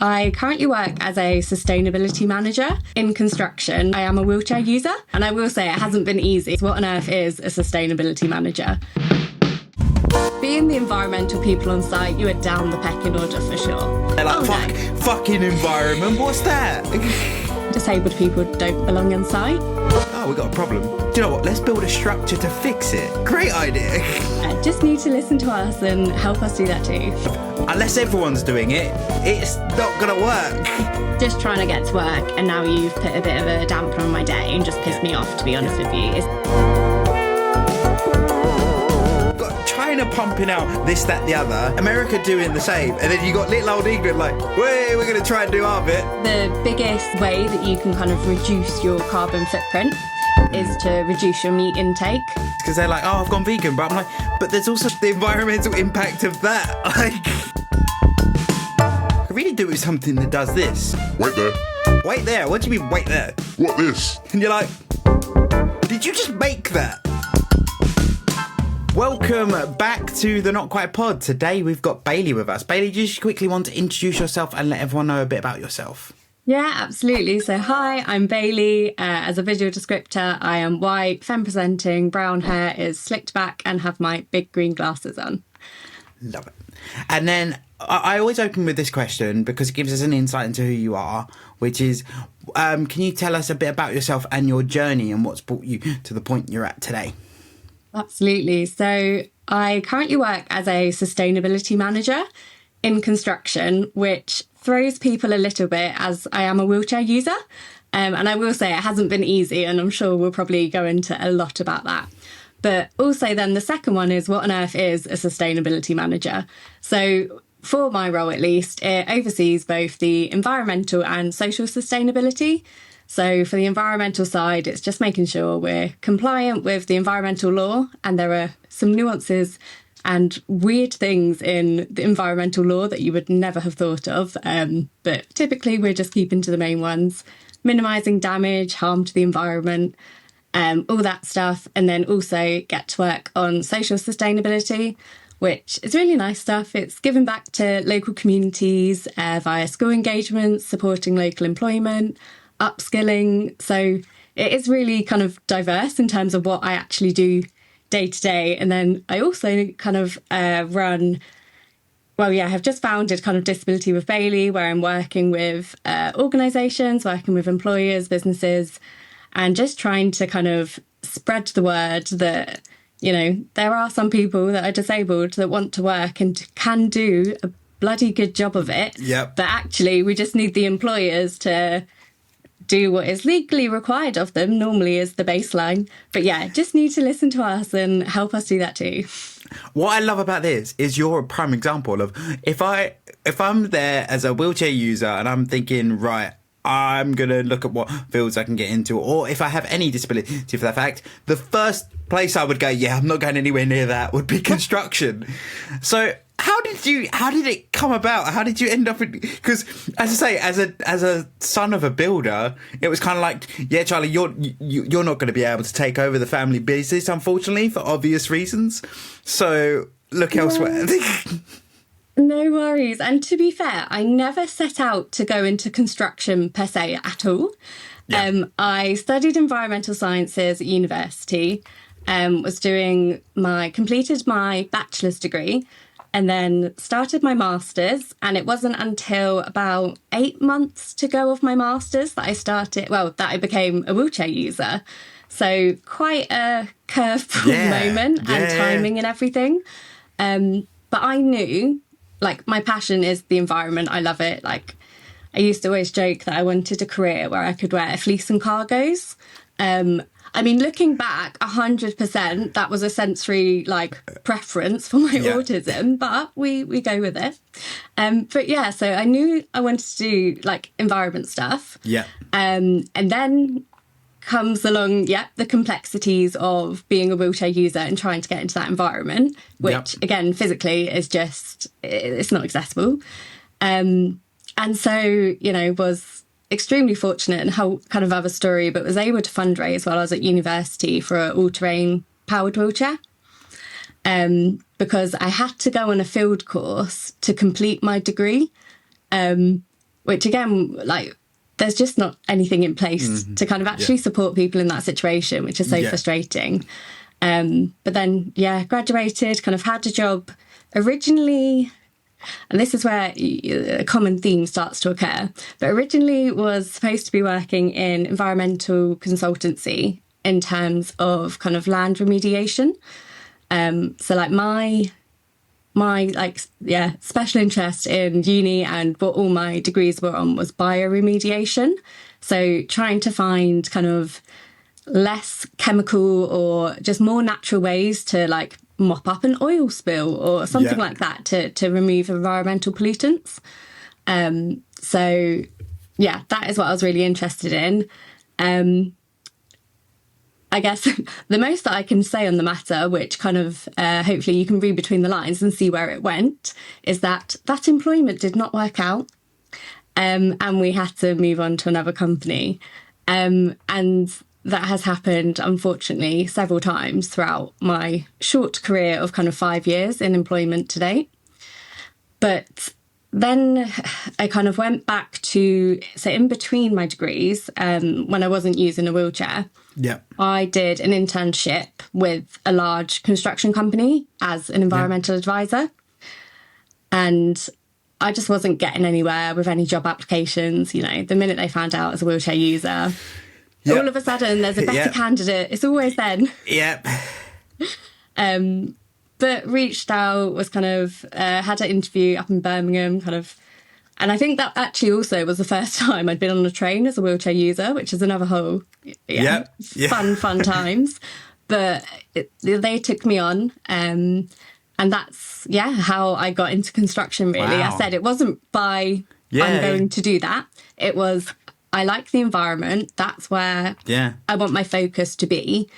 I currently work as a sustainability manager in construction. I am a wheelchair user, and I will say it hasn't been easy. What on earth is a sustainability manager? Being the environmental people on site, you are down the pecking order for sure. They're like, fucking environment, what's that? Disabled people don't belong on site. Oh, we got a problem. Do you know what? Let's build a structure to fix it. Great idea. Just need to listen to us and help us do that too. Unless everyone's doing it, it's not going to work. Just trying to get to work, and now you've put a bit of a damper on my day and just pissed me off, to be honest with you. Got China pumping out this, that, the other. America doing the same. And then you got little old England like, we're going to try and do our bit. The biggest way that you can kind of reduce your carbon footprint is to reduce your meat intake. Because they're like, oh, I've gone vegan. But I'm like, but there's also the environmental impact of that. Like, I really do with something that does this. Wait there. Wait there? What do you mean, wait there? What this? And you're like, did you just make that? Welcome back to the Not Quite Pod. Today we've got Bailey with us. Bailey, do you just quickly want to introduce yourself and let everyone know a bit about yourself? Yeah, absolutely. So hi, I'm Bailey. As a visual descriptor, I am white, femme presenting, brown hair is slicked back and have my big green glasses on. Love it. And then I always open with this question because it gives us an insight into who you are, which is, can you tell us a bit about yourself and your journey and what's brought you to the point you're at today? Absolutely. So I currently work as a sustainability manager in construction, which throws people a little bit as I am a wheelchair user. And I will say it hasn't been easy, and I'm sure we'll probably go into a lot about that. But also then the second one is, what on earth is a sustainability manager? So for my role, at least, it oversees both the environmental and social sustainability. So for the environmental side, it's just making sure we're compliant with the environmental law. And there are some nuances and weird things in the environmental law that you would never have thought of. But typically we're just keeping to the main ones, minimising damage, harm to the environment, all that stuff. And then also get to work on social sustainability, which is really nice stuff. It's giving back to local communities via school engagements, supporting local employment, upskilling. So it is really kind of diverse in terms of what I actually do day to day. And then I also kind of have just founded kind of Disability with Bailey, where I'm working with organisations, working with employers, businesses, and just trying to kind of spread the word that, you know, there are some people that are disabled that want to work and can do a bloody good job of it. Yep. But actually, we just need the employers to do what is legally required of them, normally is the baseline. But yeah, just need to listen to us and help us do that too. What I love about this is you're a prime example of if I'm there as a wheelchair user and I'm thinking, right, I'm going to look at what fields I can get into, or if I have any disability for that fact, the first place I would go, yeah, I'm not going anywhere near that, would be construction. So how did it come about? How did you end up in, because as I say, as a son of a builder, it was kind of like, yeah, Charlie, you're not going to be able to take over the family business, unfortunately, for obvious reasons. So look elsewhere. No worries. And to be fair, I never set out to go into construction per se at all. Yeah. I studied environmental sciences at university, completed my bachelor's degree, and then started my master's. And it wasn't until about 8 months to go of my master's that I became a wheelchair user. So quite a curveball moment and timing and everything. But I knew, like, my passion is the environment. I love it. Like, I used to always joke that I wanted a career where I could wear a fleece and cargos. I mean, looking back, 100%, that was a sensory, preference for my autism, but we go with it. But yeah, so I knew I wanted to do, environment stuff. Yeah. And then comes along, the complexities of being a wheelchair user and trying to get into that environment, which, again, physically is just, it's not accessible. And so, was extremely fortunate and whole kind of other story, but was able to fundraise while I was at university for an all-terrain powered wheelchair. Because I had to go on a field course to complete my degree. which again, like, there's just not anything in place to kind of actually support people in that situation, which is so frustrating. But then, graduated, kind of had a job originally, and this is where a common theme starts to occur, but originally was supposed to be working in environmental consultancy in terms of kind of land remediation. So like my special interest in uni and what all my degrees were on was bioremediation. So trying to find kind of less chemical or just more natural ways to like mop up an oil spill or something like that to remove environmental pollutants. So yeah, that is what I was really interested in. I guess the most that I can say on the matter, which kind of hopefully you can read between the lines and see where it went, is that employment did not work out, and we had to move on to another company. And that has happened, unfortunately, several times throughout my short career of kind of 5 years in employment to date. But then I kind of went back to, so in between my degrees, when I wasn't using a wheelchair, I did an internship with a large construction company as an environmental advisor. And I just wasn't getting anywhere with any job applications. You know, the minute they found out as a wheelchair user, all of a sudden there's a better candidate. It's always then. But reached out, was kind of, had an interview up in Birmingham, kind of, and I think that actually also was the first time I'd been on a train as a wheelchair user, which is another whole, fun times. But they took me on, and that's, how I got into construction, really. Wow. I said it wasn't by, I'm going to do that. It was, I like the environment. That's where I want my focus to be.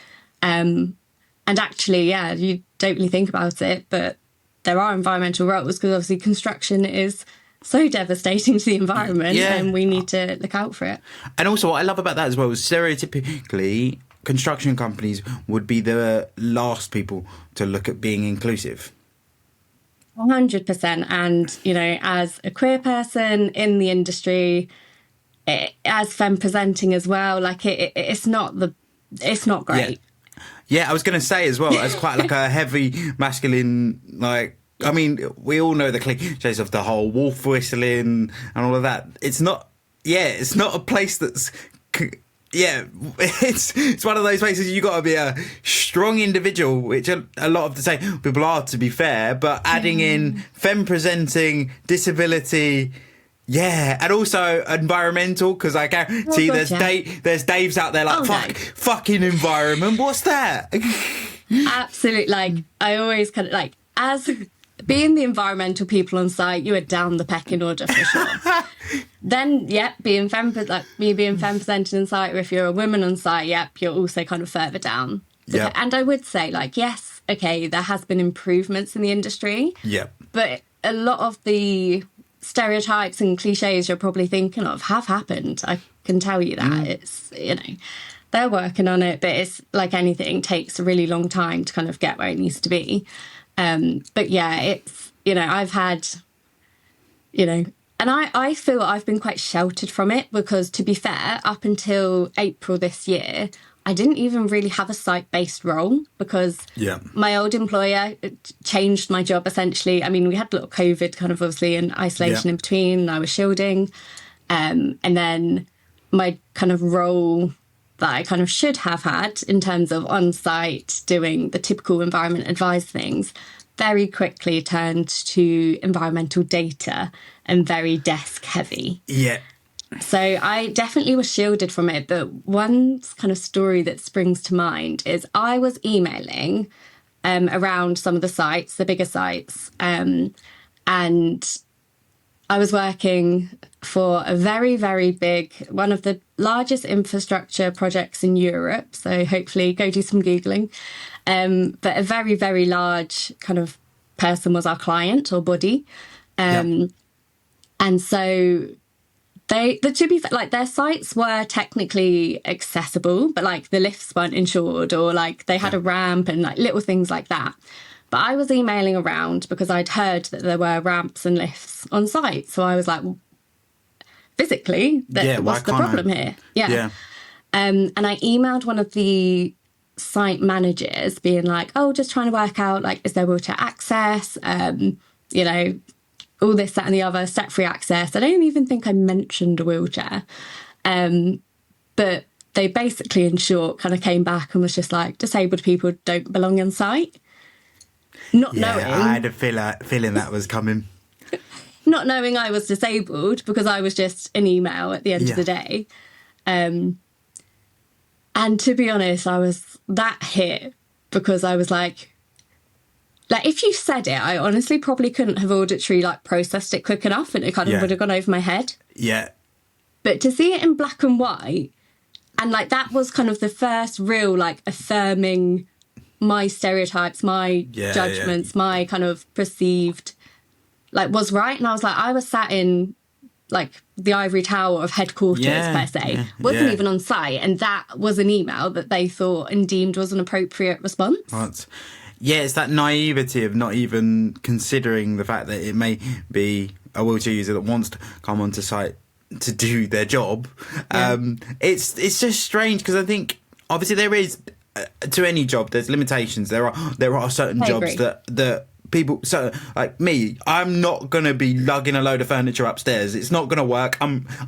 And actually, you don't really think about it, but there are environmental roles because obviously construction is so devastating to the environment and we need to look out for it. And also what I love about that as well is stereotypically construction companies would be the last people to look at being inclusive. 100%. And, you know, as a queer person in the industry, as femme presenting as well, like it's not great. Yeah, I was going to say as well, as quite like a heavy masculine, like, I mean, we all know the cliches of the whole wolf whistling and all of that. It's not a place that's, it's one of those places you got to be a strong individual, which a lot of the same people are, to be fair, but adding in femme presenting, disability, and also environmental, because I guarantee there's Daves out there like, fucking environment, what's that? Absolutely. Like, I always kind of, like, as being the environmental people on site, you are down the pecking order for sure. Then, being femme presenting on site, or if you're a woman on site, you're also kind of further down. And I would say, like, yes, okay, there has been improvements in the industry. But a lot of the stereotypes and cliches you're probably thinking of have happened. I can tell you that. It's, you know, they're working on it, but it's like anything, takes a really long time to kind of get where it needs to be. But it's, you know, I've had, you know, and I feel I've been quite sheltered from it because, to be fair, up until April this year, I didn't even really have a site-based role because my old employer changed my job essentially. I mean, we had a little COVID kind of obviously and isolation in between, and I was shielding. And then my kind of role that I kind of should have had in terms of on-site doing the typical environment advice things very quickly turned to environmental data and very desk heavy. So I definitely was shielded from it. But one kind of story that springs to mind is I was emailing around some of the sites, the bigger sites, and I was working for a very, very big, one of the largest infrastructure projects in Europe. So hopefully go do some Googling. But a very, very large kind of person was our client or body. And so to be fair, like, their sites were technically accessible, but like the lifts weren't insured, or like they had a ramp and like little things like that. But I was emailing around because I'd heard that there were ramps and lifts on site. So I was like, physically. What's the problem here? Yeah. And I emailed one of the site managers being like, oh, just trying to work out, like, is there wheelchair access? You know, all this, that and the other, step-free access. I don't even think I mentioned a wheelchair. But they basically, in short, kind of came back and was just like, disabled people don't belong on site. Not knowing. I had a feeling that was coming. Not knowing I was disabled, because I was just an email at the end of the day. And to be honest, I was that hit because I was like, if you said it, I honestly probably couldn't have auditory processed it quick enough, and it kind of would have gone over my head. Yeah. But to see it in black and white, and that was kind of the first real affirming my stereotypes, my judgments, my kind of perceived was right. And I was I was sat in the ivory tower of headquarters per se, wasn't even on site, and that was an email that they thought and deemed was an appropriate response. It's that naivety of not even considering the fact that it may be a wheelchair user that wants to come onto site to do their job. It's just strange, because I think obviously there is to any job there's limitations. There are certain jobs that people, so like me, I'm not going to be lugging a load of furniture upstairs. It's not going to work.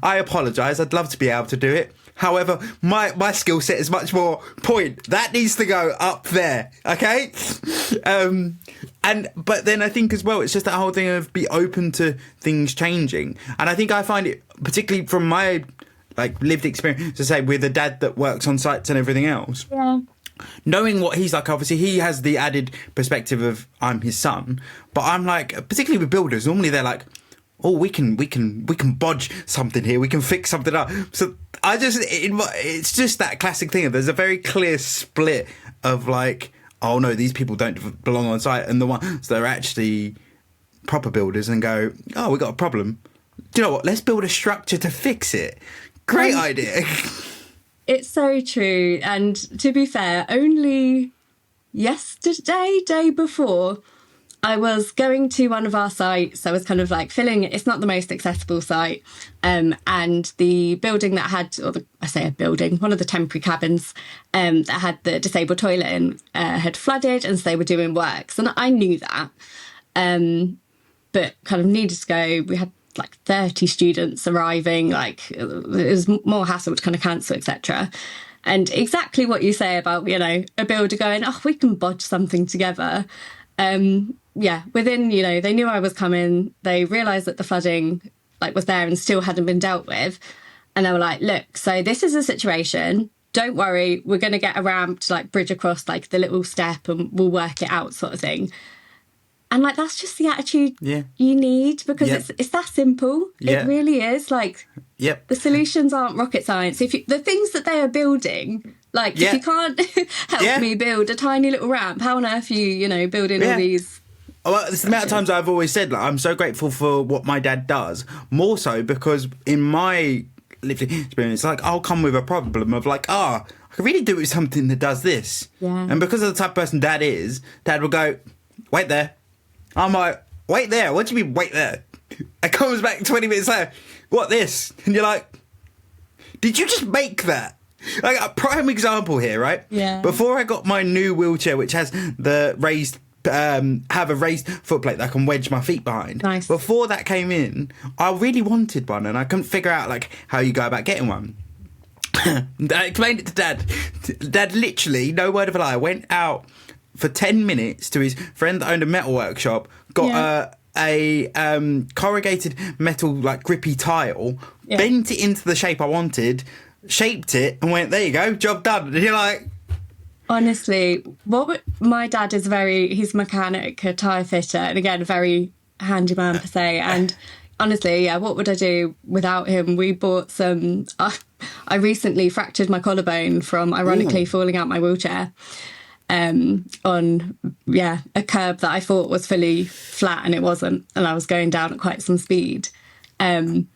I apologise. I'd love to be able to do it. However, my skill set is much more point. That needs to go up there, okay? But then I think as well, it's just that whole thing of be open to things changing. And I think I find it, particularly from my lived experience, to say with a dad that works on sites and everything else. Yeah. Knowing what he's like, obviously he has the added perspective of I'm his son, but I'm particularly with builders, normally they're like, oh, we can bodge something here, we can fix something up. So it's just that classic thing of there's a very clear split of oh no, these people don't belong on site, and the ones that are actually proper builders and go, oh, we got a problem. Do you know what? Let's build a structure to fix it. Great idea. It's so true. And to be fair, only day before, I was going to one of our sites. I was kind of filling it. It's not the most accessible site. And the building that had, one of the temporary cabins that had the disabled toilet in had flooded, and so they were doing works. And I knew that. But kind of needed to go. We had 30 students arriving, it was more hassle to kind of cancel, etc. And exactly what you say about, a builder going, oh, we can bodge something together. Within, they knew I was coming. They realised that the flooding was there and still hadn't been dealt with. And they were like, look, so this is a situation. Don't worry, we're going to get a ramp to bridge across the little step and we'll work it out, sort of thing. And that's just the attitude you need, because it's that simple. It really is. The solutions aren't rocket science. The things that they are building, if you can't help me build a tiny little ramp, how on earth are you, building all these? Well, it's the amount of times I've always said, I'm so grateful for what my dad does. More so because in my lived experience, I'll come with a problem of I could really do with something that does this. Yeah. And because of the type of person Dad is, Dad will go, wait there. I'm like, wait there? What do you mean, wait there? It comes back 20 minutes later, what, this? And you're like, did you just make that? A prime example here, right? Yeah. Before I got my new wheelchair, which has the raised, have a raised footplate that I can wedge my feet behind. Nice. Before that came in, I really wanted one, and I couldn't figure out, how you go about getting one. I explained it to Dad. Dad literally, no word of a lie, went out for 10 minutes to his friend that owned a metal workshop, got a corrugated metal grippy tile, bent it into the shape I wanted, shaped it, and went, there you go, job done. And you're like, honestly, my dad is he's a mechanic, a tyre fitter, and again, a very handyman per se. And honestly, what would I do without him? We bought some, I recently fractured my collarbone from ironically falling out my wheelchair. On a curb that I thought was fully flat, and it wasn't, and I was going down at quite some speed. And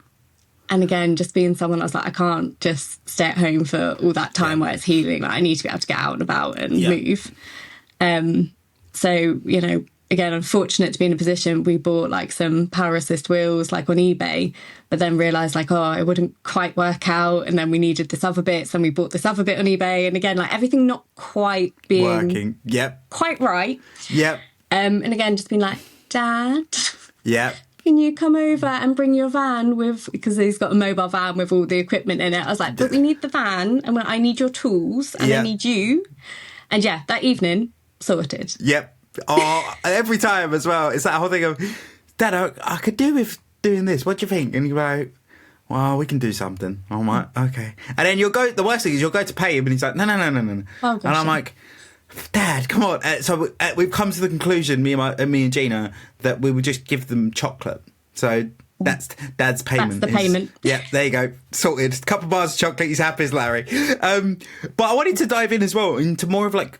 again, just being someone, I was I can't just stay at home for all that time where it's healing. I need to be able to get out and about and move. So, again, I'm fortunate to be in a position, we bought like some power assist wheels like on eBay, but then realised like, oh, it wouldn't quite work out. And then we needed this other bit. So we bought this other bit on eBay. And again, like everything not quite being Working. Yep. quite right. Yep. And again, just being like, Dad, Yep. can you come over and bring your van with, because he's got a mobile van with all the equipment in it. I was like, but we need the van and I need your tools and I need you. And yeah, that evening, sorted. Yep. Oh, every time as well. It's that whole thing of, Dad, I could do with doing this. What do you think? And you go, well, we can do something. I'm like, okay. And then the worst thing is you'll go to pay him and he's like, no. Oh, gosh, and I'm like, Dad, come on. So we've come to the conclusion, me and Gina, that we would just give them chocolate. So that's Dad's payment. That's the payment. Yeah, there you go. Sorted. A couple of bars of chocolate. He's happy as Larry. But I wanted to dive in as well into more of like,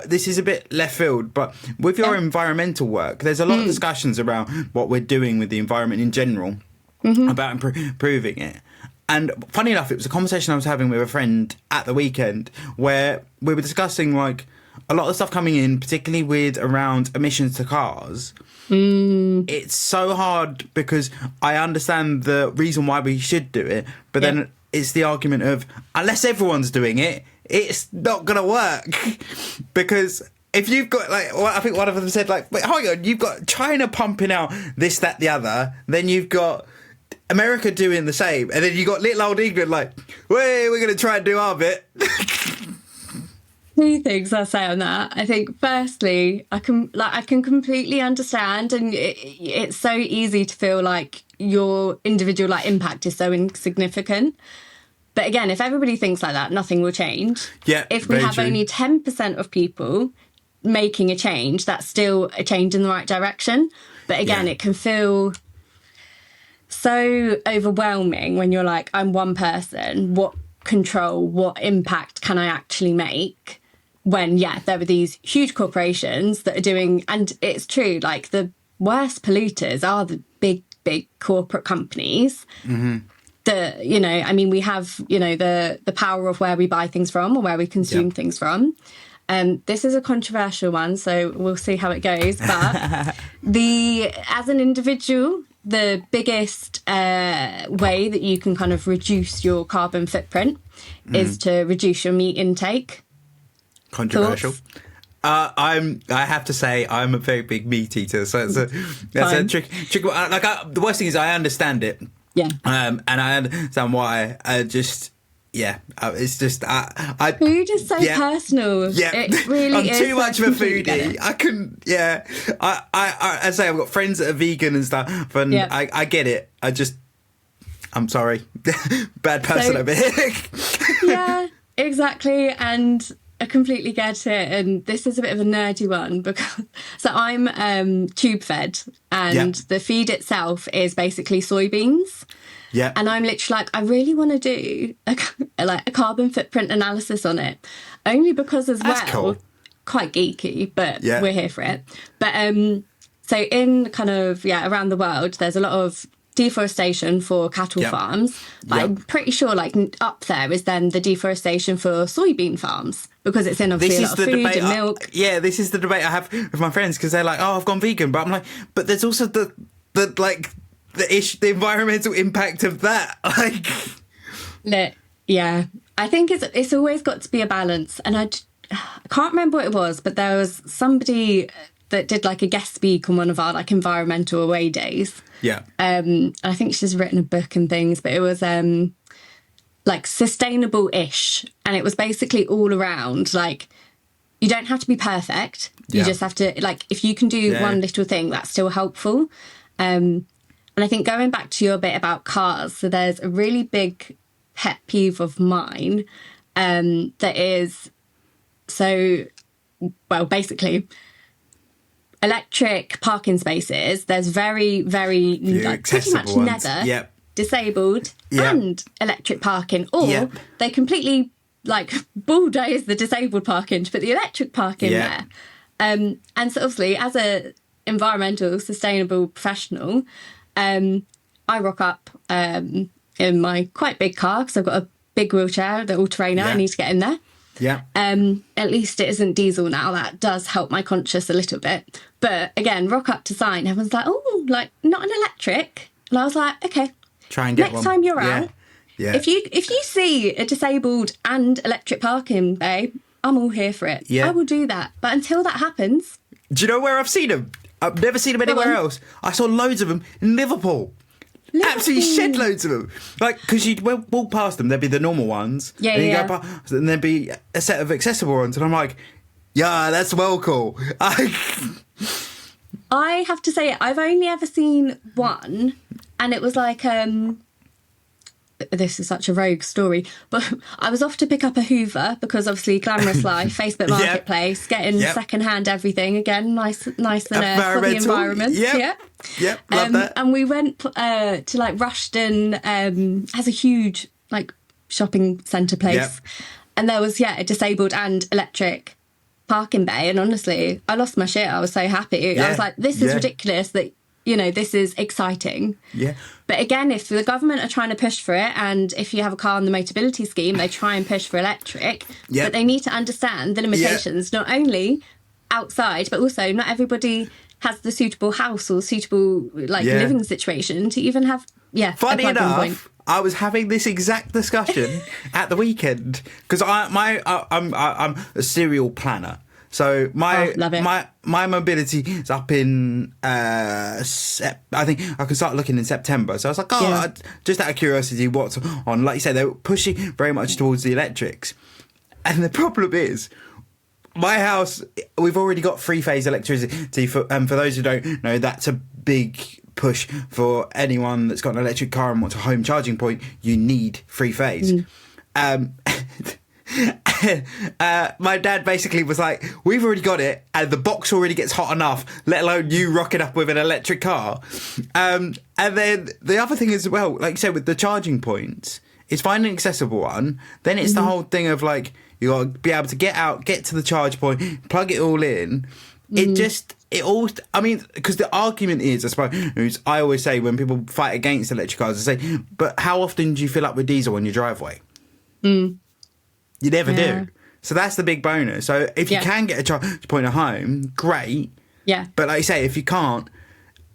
this is a bit left field, but with your environmental work, there's a lot of discussions around what we're doing with the environment in general, about improving it. And funny enough, it was a conversation I was having with a friend at the weekend where we were discussing like a lot of stuff coming in, particularly with around emissions to cars. It's so hard because I understand the reason why we should do it, but then it's the argument of unless everyone's doing it, it's not going to work. Because if you've got, like, I think one of them said, like, wait, hold on, you've got China pumping out this, that, the other, then you've got America doing the same, and then you've got little old England like, we're going to try and do our bit. Two things I'll say on that. I think firstly, I can completely understand, and it's so easy to feel like your individual like impact is so insignificant. But again, if everybody thinks like that, nothing will change. Yeah, if we have only 10% of people making a change, that's still a change in the right direction. But again, it can feel so overwhelming when you're like, I'm one person, what impact can I actually make? When, there are these huge corporations that are doing, and it's true, like the worst polluters are the big corporate companies. That, you know, I mean, we have, you know, the power of where we buy things from or where we consume things from. This is a controversial one, so we'll see how it goes. But as an individual, the biggest way that you can kind of reduce your carbon footprint is to reduce your meat intake. Controversial. I have to say I'm a very big meat eater, so that's a trick. Like the worst thing is I understand it. Yeah. And I understand why. It's just food is so personal. Yeah, it really I'm is. too much of a foodie. I couldn't. Yeah, I say I've got friends that are vegan and stuff, and I get it. I'm sorry, bad person over here. Yeah, exactly, and I completely get it. And this is a bit of a nerdy one because I'm tube fed, and the feed itself is basically soybeans. Yeah. And I'm literally like, I really want to do a carbon footprint analysis on it, only because that's cool. Quite geeky, but we're here for it. But so in kind of around the world, there's a lot of deforestation for cattle farms, but I'm pretty sure like up there is then the deforestation for soybean farms, because it's in obviously a lot of food and milk. This is the debate I have with my friends, because they're like, oh, I've gone vegan, but I'm like, but there's also the the environmental impact of that. Like, I think it's always got to be a balance. And I can't remember what it was, but there was somebody that did like a guest speak on one of our like environmental away days. Yeah. I think she's written a book and things, but it was like sustainable-ish, and it was basically all around like, you don't have to be perfect. You just have to, like, if you can do one little thing, that's still helpful. And I think going back to your bit about cars, so there's a really big pet peeve of mine that is, basically, electric parking spaces, there's very, very, like, pretty much ones. never disabled and electric parking, or they completely, like, bulldoze the disabled parking to put the electric parking there. And so obviously, as a environmental, sustainable professional, I rock up in my quite big car because I've got a big wheelchair, the all-terrainer. I need to get in there. Yeah. At least it isn't diesel now. That does help my conscience a little bit. But again, rock up to sign. Everyone's like, oh, like not an electric. And I was like, okay, Try and get next one. time you're Yeah. out, Yeah. if you see a disabled and electric parking bay, I'm all here for it. Yeah. I will do that. But until that happens, Do you know where I've seen them? I've never seen them anywhere else. I saw loads of them in Liverpool. Absolutely shed loads of them. Like, because you'd walk past them, there'd be the normal ones. Yeah, and you yeah. go past, and there'd be a set of accessible ones. And I'm like, yeah, that's well cool. I have to say, I've only ever seen one, and it was like, this is such a rogue story, but I was off to pick up a Hoover because obviously glamorous life, Facebook Marketplace, getting secondhand everything again, nice and for the environment. Yep, love that. And we went to like Rushden, has a huge like shopping centre place, and there was a disabled and electric parking bay, and honestly, I lost my shit. I was so happy. I was like, this is ridiculous that, you know, this is exciting. Yeah. But again, if the government are trying to push for it, and if you have a car on the Motability Scheme, they try and push for electric, but they need to understand the limitations, not only outside, but also not everybody has the suitable house or suitable living situation to even have, Funny a plug-in enough, point. I was having this exact discussion at the weekend because I'm a serial planner. So love it. my mobility is up in I think I can start looking in September. So I was like, just out of curiosity, what's on? Like you said, they were pushing very much towards the electrics, and the problem is, my house, we've already got three-phase electricity. For those who don't know, that's a big push for anyone that's got an electric car and wants a home charging point. You need three-phase. My dad basically was like, we've already got it and the box already gets hot enough, let alone you rocking up with an electric car. And then the other thing as well, like you said, with the charging points, is finding an accessible one. Then it's the whole thing of like, you got to be able to get out, get to the charge point, plug it all in. Because the argument is, I suppose, I always say when people fight against electric cars, I say, but how often do you fill up with diesel on your driveway? You never do. So that's the big bonus. So if you can get a charge point at home, great. Yeah. But like you say, if you can't,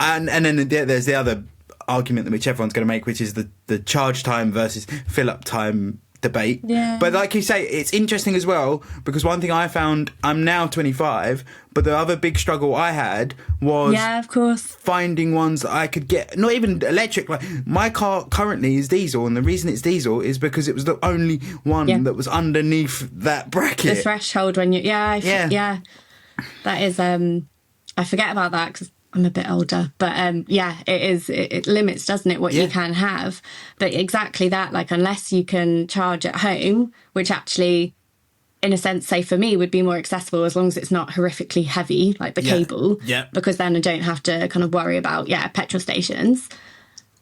and then there's the other argument which everyone's going to make, which is the charge time versus fill up time debate. Yeah. But like you say, it's interesting as well, because one thing I found, I'm now 25, but the other big struggle I had was of course, finding ones that I could get, not even electric. Like my car currently is diesel, and the reason it's diesel is because it was the only one that was underneath that bracket. the threshold when you that is I forget about that because I'm a bit older, but it limits, doesn't it, what you can have. But exactly that, like, unless you can charge at home, which actually, in a sense, say for me, would be more accessible as long as it's not horrifically heavy, like the cable, because then I don't have to kind of worry about, petrol stations.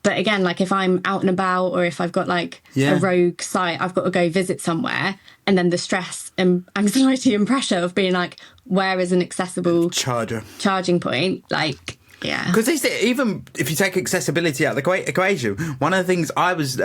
But again, like if I'm out and about, or if I've got like a rogue site, I've got to go visit somewhere, and then the stress and anxiety and pressure of being like, where is an accessible charging point? Like, because even if you take accessibility out of the equation, one of the things I was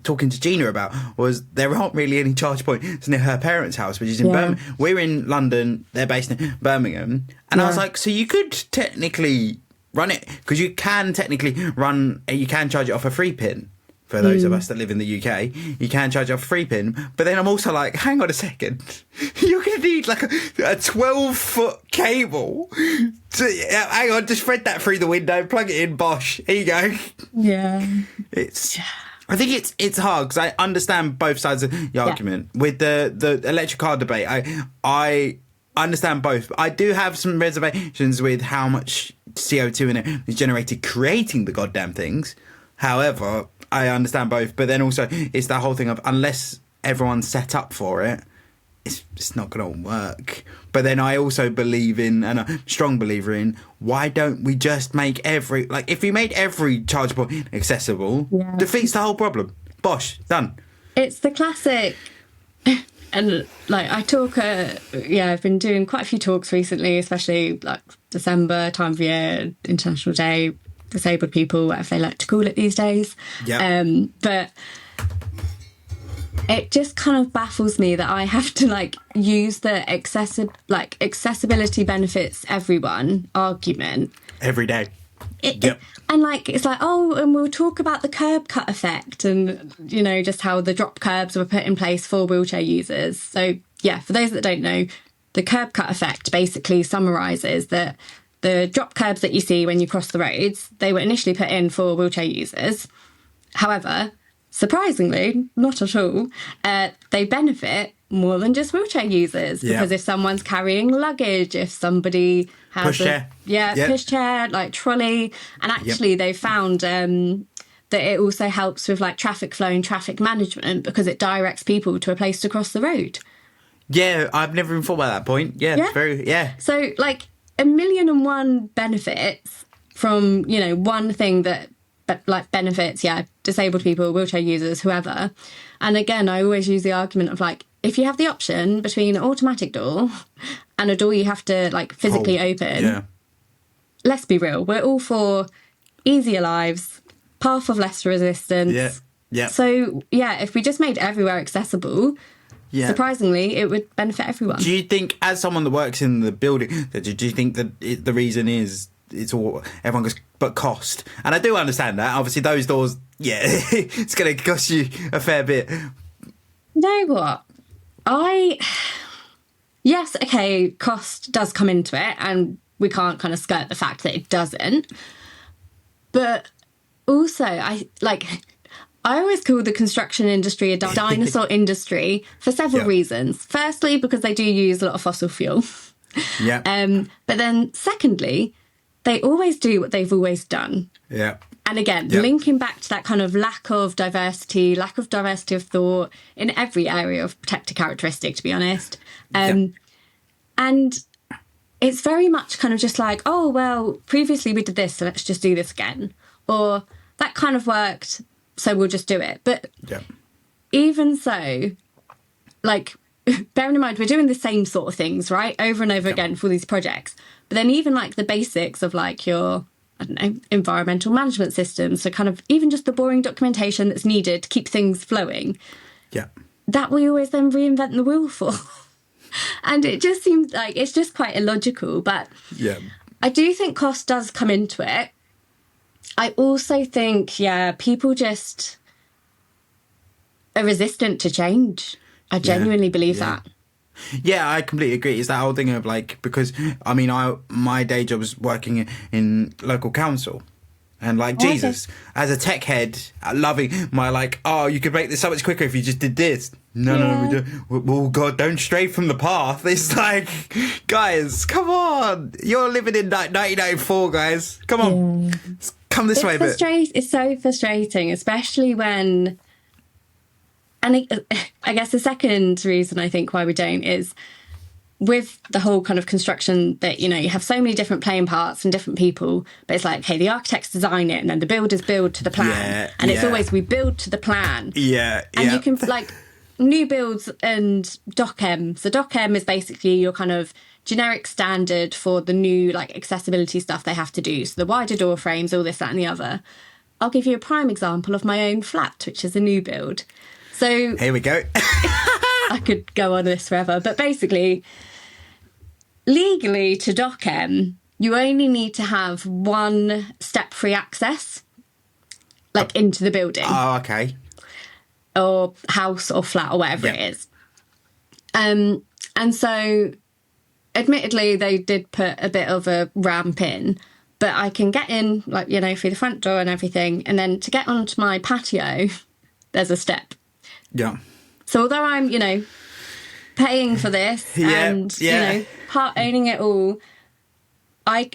talking to Gina about was there aren't really any charge points near her parents' house, which is in Birmingham. We're in London, they're based in Birmingham, and I was like, so you could technically run it, because you can technically you can charge it off a free pin. For those of us that live in the UK, you can charge off a free pin. But then I'm also like, hang on a second, you're going to need like a 12-foot cable. Hang on, just thread that through the window, plug it in, bosh, here you go. Yeah. I think it's hard, because I understand both sides of the argument. With the electric car debate, I understand both. I do have some reservations with how much CO2 in it is generated creating the goddamn things. However, I understand both. But then also, it's that whole thing of, unless everyone's set up for it, it's not going to work. But then I also believe in, and I'm a strong believer in, why don't we just make if we made every charge point accessible, defeats the whole problem. Bosh, done. It's the classic. And like I talk, I've been doing quite a few talks recently, especially like December time of year, International Day, disabled people, whatever they like to call it these days. Yeah. But it just kind of baffles me that I have to like use the accessibility benefits everyone argument Every day. It, and like it's like, oh, and we'll talk about the curb cut effect and just how the drop curbs were put in place for wheelchair users. So yeah, for those that don't know, the curb cut effect basically summarises that the drop curbs that you see when you cross the roads, they were initially put in for wheelchair users. However, surprisingly, not at all, they benefit more than just wheelchair users, because if someone's carrying luggage, if somebody has pushchair, like trolley, and actually they found that it also helps with like traffic flow and traffic management, because it directs people to a place to cross the road. Yeah, I've never even thought about that point. So like 1,000,001 benefits from one thing that like benefits disabled people, wheelchair users, whoever. And again, I always use the argument of like, if you have the option between an automatic door and a door you have to like physically open, let's be real, we're all for easier lives, path of less resistance. So if we just made everywhere accessible, surprisingly, it would benefit everyone. Do you think, as someone that works in the building, do you think that the reason is it's all everyone goes, but cost? And I do understand that. Obviously, those doors, it's going to cost you a fair bit. You know what? Yes, okay, cost does come into it, and we can't kind of skirt the fact that it doesn't. But also, I always call the construction industry a dinosaur industry for several reasons. Firstly, because they do use a lot of fossil fuel. But then secondly, they always do what they've always done. And again, linking back to that kind of lack of diversity of thought in every area of protected characteristic, to be honest. And it's very much kind of just like, oh, well, previously we did this, so let's just do this again. Or that kind of worked, so we'll just do it. But even so, like, bearing in mind, we're doing the same sort of things, right? Over and over again for these projects. But then even like the basics of like your, I don't know, environmental management systems, so kind of even just the boring documentation that's needed to keep things flowing. That we always then reinvent the wheel for. And it just seems like it's just quite illogical. But I do think cost does come into it. I also think, people just are resistant to change. I genuinely believe that. Yeah, I completely agree. It's that whole thing of like, because I mean, my day job is working in local council, and like Jesus, as a tech head, loving my like, oh, you could make this so much quicker if you just did this. No, we don't. Oh God, don't stray from the path. It's like, guys, come on, you're living in like 1994, guys. Come on, come this way. It's so frustrating, especially when. And I guess the second reason I think why we don't is with the whole kind of construction that, you have so many different playing parts and different people, but it's like, okay, the architects design it and then the builders build to the plan. And it's always we build to the plan. And you can, like, new builds and DocM. So DocM is basically your kind of generic standard for the new, like, accessibility stuff they have to do. So the wider door frames, all this, that and the other. I'll give you a prime example of my own flat, which is a new build. So here we go. I could go on this forever, but basically, legally to DocM, you only need to have one step-free access, like into the building. Oh, okay. Or house or flat or whatever it is. And so, admittedly, they did put a bit of a ramp in, but I can get in, like, through the front door and everything, and then to get onto my patio, there's a step. So although I'm, paying for this and, part owning it all, I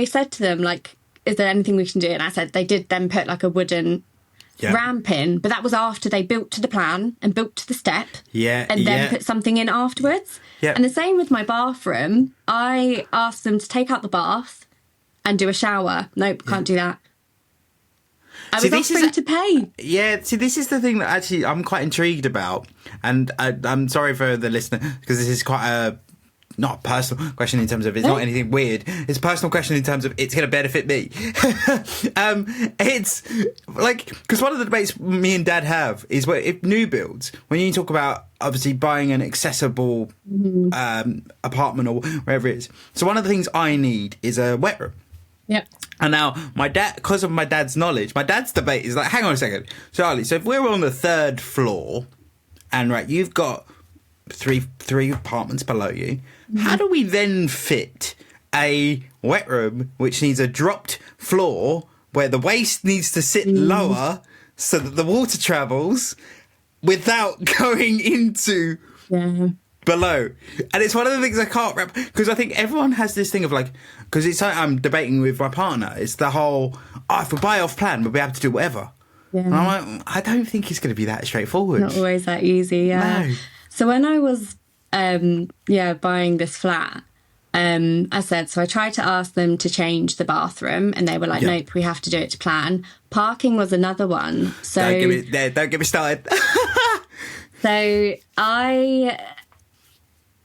said to them, like, is there anything we can do? And I said they did then put like a wooden ramp in, but that was after they built to the plan and built to the step and then put something in afterwards. And the same with my bathroom. I asked them to take out the bath and do a shower. Nope, can't do that. I was offering to pay. This is the thing that actually I'm quite intrigued about. And I'm sorry for the listener, because this is quite not a personal question in terms of it's not anything weird. It's a personal question in terms of it's going to benefit me. It's like, because one of the debates me and Dad have is if new builds, when you talk about obviously buying an accessible apartment or wherever it is. So one of the things I need is a wet room. Yep. And now my dad, because of my dad's knowledge, my dad's debate is like, hang on a second, Charlie. So if we're on the 3rd floor, and right, you've got three apartments below you, how do we then fit a wet room which needs a dropped floor where the waste needs to sit lower so that the water travels without going into below? And it's one of the things I can't wrap, because I think everyone has this thing of like, because it's like I'm debating with my partner, it's the whole, if we buy off plan, we'll be able to do whatever. And I'm like, I don't think it's going to be that straightforward. Not always that easy, No. So when I was buying this flat, I said, so I tried to ask them to change the bathroom, and they were like, nope, we have to do it to plan. Parking was another one. So don't get me started. So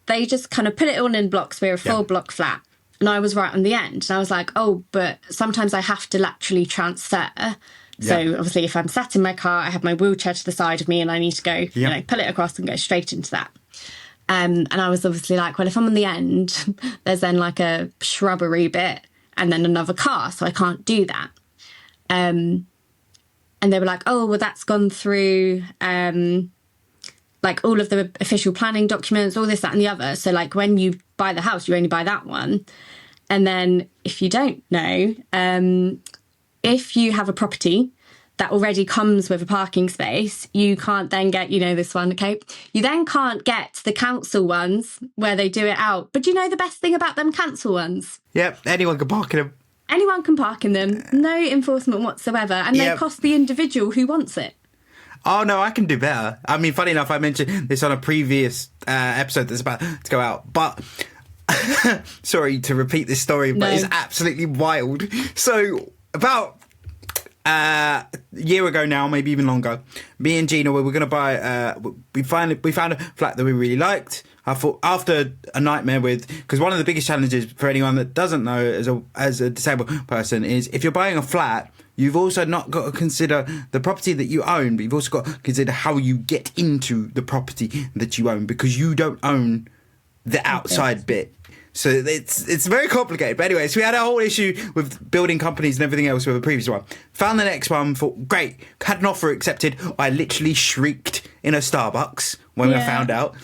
they just kind of put it all in blocks. We're a 4-block flat. And I was right on the end. And I was like, but sometimes I have to laterally transfer. So obviously if I'm sat in my car, I have my wheelchair to the side of me and I need to go, pull it across and go straight into that. And I was obviously like, well, if I'm on the end, there's then like a shrubbery bit and then another car. So I can't do that. And they were like, well, that's gone through like all of the official planning documents, all this, that and the other. So like when you buy the house, you only buy that one. And then if you don't know, if you have a property that already comes with a parking space, you can't then get, this one, okay? You then can't get the council ones where they do it out. But do you know the best thing about them council ones? Yep, anyone can park in them. Anyone can park in them. No enforcement whatsoever. And they cost the individual who wants it. Oh, no, I can do better. I mean, funny enough, I mentioned this on a previous episode that's about to go out. But, sorry to repeat this story, but it's absolutely wild. So, about a year ago now, maybe even longer, me and Gina, we were going to buy, we found a flat that we really liked. I thought after a nightmare because one of the biggest challenges for anyone that doesn't know as a disabled person is if you're buying a flat, you've also not got to consider the property that you own, but you've also got to consider how you get into the property that you own, because you don't own the outside bit. So it's very complicated. But anyway, so we had a whole issue with building companies and everything else with the previous one. Found the next one, thought, great, had an offer accepted. I literally shrieked in a Starbucks when I found out.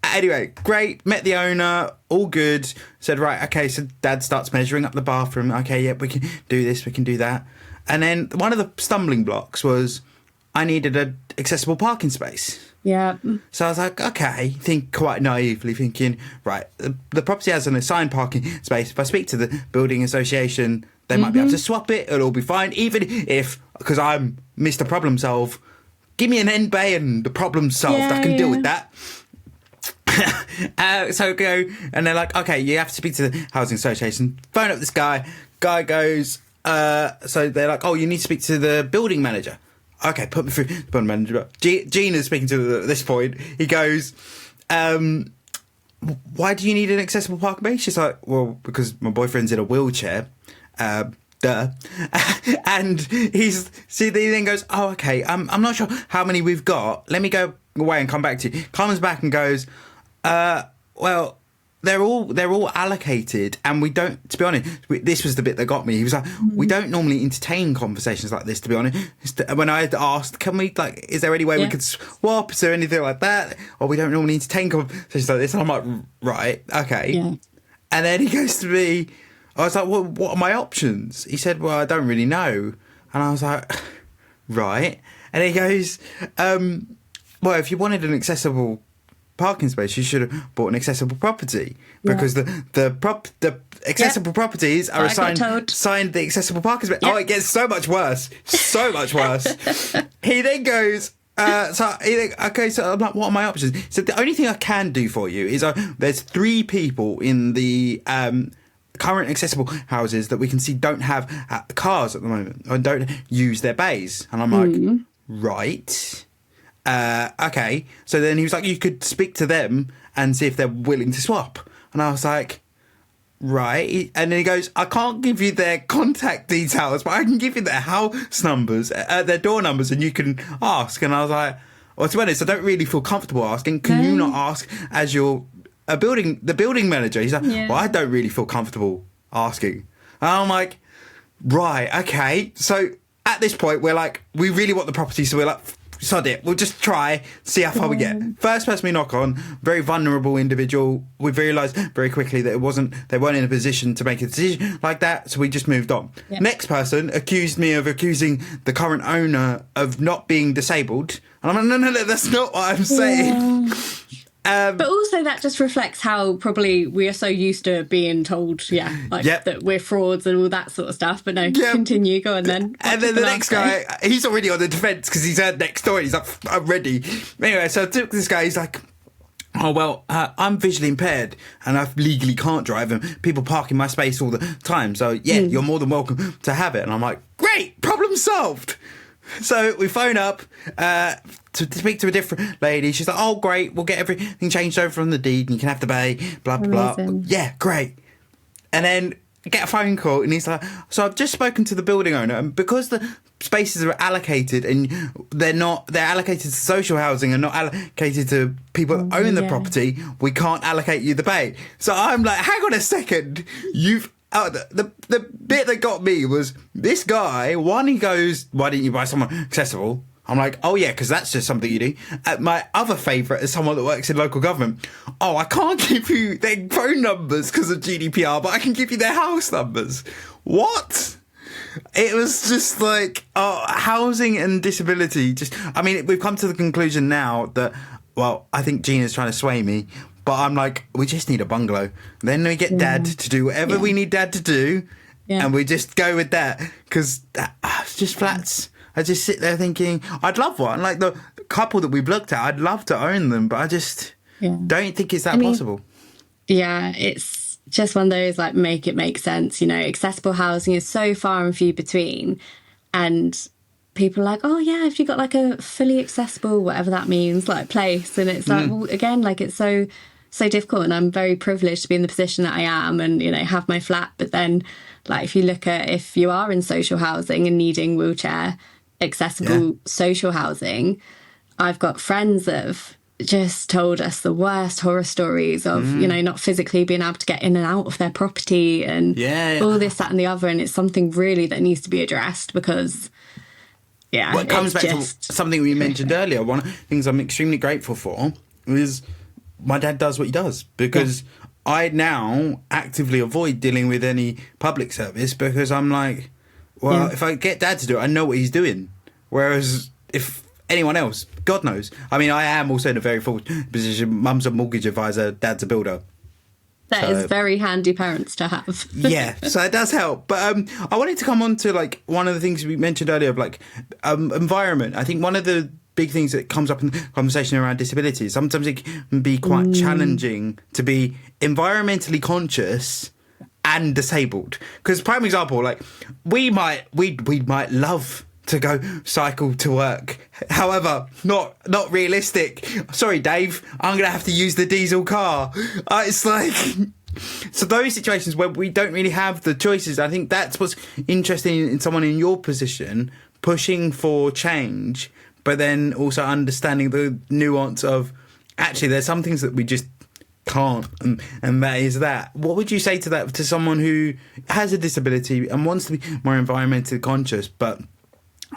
Anyway, great, met the owner, all good. Said, right, okay, so Dad starts measuring up the bathroom. Okay, yeah, we can do this, we can do that. And then one of the stumbling blocks was I needed an accessible parking space. Yeah. So I was like, okay, quite naively thinking, right, the property has an assigned parking space. If I speak to the building association, they might be able to swap it. It'll all be fine. Even if, because I'm Mr. Problem Solve, give me an end bay and the problem's solved. I can deal with that. So go, and they're like, okay, you have to speak to the housing association. Phone up this guy. Guy goes, so they're like, you need to speak to the building manager. Okay, put me through the building manager. Gina's speaking to at this point. He goes, why do you need an accessible parking bay? She's like, well, because my boyfriend's in a wheelchair. Duh. And he then goes, okay, I'm not sure how many we've got. Let me go away and come back to you. Comes back and goes, well, they're all allocated, and we don't, to be honest, this was the bit that got me. He was like, we don't normally entertain conversations like this, to be honest. When I had asked, can we, like, is there any way we could swap? Is there anything like that? Or we don't normally entertain conversations like this. And I'm like, right, okay. Yeah. And then he goes to me, I was like, well, what are my options? He said, well, I don't really know. And I was like, right. And he goes, well, if you wanted an accessible parking space, you should have bought an accessible property, because the accessible properties are assigned the accessible parking space. It gets so much worse. He then goes, okay, so I'm like, what are my options? So the only thing I can do for you is there's 3 people in the current accessible houses that we can see don't have cars at the moment, or don't use their bays. And I'm like, right. Okay. So then he was like, you could speak to them and see if they're willing to swap. And I was like, right. And then he goes, I can't give you their contact details, but I can give you their house numbers, their door numbers, and you can ask. And I was like, well, to be honest, I don't really feel comfortable asking. Can you not ask as the building manager? He's like, well, I don't really feel comfortable asking. And I'm like, right, okay. So at this point, we're like, we really want the property, so we're like, sod it, we'll just try, see how far we get. First person we knock on, very vulnerable individual. We've realised very quickly that they weren't in a position to make a decision like that, so we just moved on. Next person accused me of accusing the current owner of not being disabled, and I'm like, no, that's not what I'm saying. But also that just reflects how probably we are so used to being told, that we're frauds and all that sort of stuff. But no, continue, go on then. And then the next guy, he's already on the defence because he's heard next door and he's like, I'm ready. Anyway, so I took this guy, he's like, oh, well, I'm visually impaired and I legally can't drive and people park in my space all the time. So, you're more than welcome to have it. And I'm like, great, problem solved. So we phone up to speak to a different lady. She's like, oh, great, we'll get everything changed over from the deed and you can have the bay, blah, blah, blah. Yeah, great. And then get a phone call and he's like, so I've just spoken to the building owner and because the spaces are allocated and they're allocated to social housing and not allocated to people that own the property, we can't allocate you the bay. So I'm like, hang on a second, the bit that got me was this guy, he goes, why didn't you buy someone accessible? I'm like, oh yeah, because that's just something you do. My other favourite is someone that works in local government. Oh, I can't give you their phone numbers because of GDPR, but I can give you their house numbers. What? It was just like, housing and disability. We've come to the conclusion now that, well, I think Gina's trying to sway me, but I'm like, we just need a bungalow. Then we get Dad to do whatever we need Dad to do, and we just go with that. Because it's just flats. I just sit there thinking, I'd love one. Like the couple that we've looked at, I'd love to own them, but I just don't think it's that possible. Yeah, it's just one of those, like, make it make sense. You know, accessible housing is so far and few between. And people are like, oh yeah, have you got like a fully accessible, whatever that means, like place? And it's like, well, again, like it's so difficult, and I'm very privileged to be in the position that I am and, you know, have my flat. But then, like, if you look at if you are in social housing and needing wheelchair accessible social housing, I've got friends that have just told us the worst horror stories of, you know, not physically being able to get in and out of their property and all this, that and the other. And it's something really that needs to be addressed because well, it comes back to something we mentioned earlier. One of the things I'm extremely grateful for is my dad does what he does, because I now actively avoid dealing with any public service because I'm like, well, if I get Dad to do it, I know what he's doing. Whereas if anyone else, God knows. I mean, I am also in a very fortunate position. Mum's a mortgage advisor, Dad's a builder. That is very handy parents to have. So it does help. But I wanted to come on to, like, one of the things we mentioned earlier of, like, environment. I think one of the big things that comes up in the conversation around disability, sometimes it can be quite challenging to be environmentally conscious and disabled. Because prime example, like, we might love to go cycle to work. However, not realistic. Sorry, Dave, I'm going to have to use the diesel car. It's like, so those situations where we don't really have the choices, I think that's what's interesting in someone in your position, pushing for change, but then also understanding the nuance of, actually, there's some things that we just can't, and that is that. What would you say to that, to someone who has a disability and wants to be more environmentally conscious, but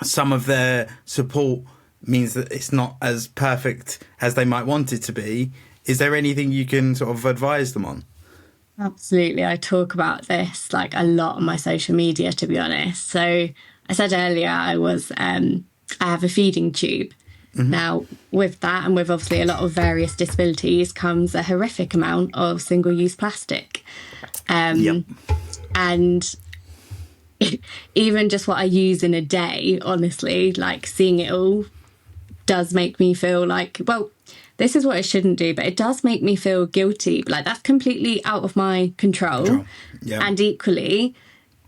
some of their support means that it's not as perfect as they might want it to be? Is there anything you can sort of advise them on? Absolutely. I talk about this like a lot on my social media, to be honest. So I said earlier I have a feeding tube. Now, with that, and with obviously a lot of various disabilities, comes a horrific amount of single-use plastic. And even just what I use in a day, honestly, like, seeing it all does make me feel like, well, this is what I shouldn't do, but it does make me feel guilty. Like, that's completely out of my control. And equally,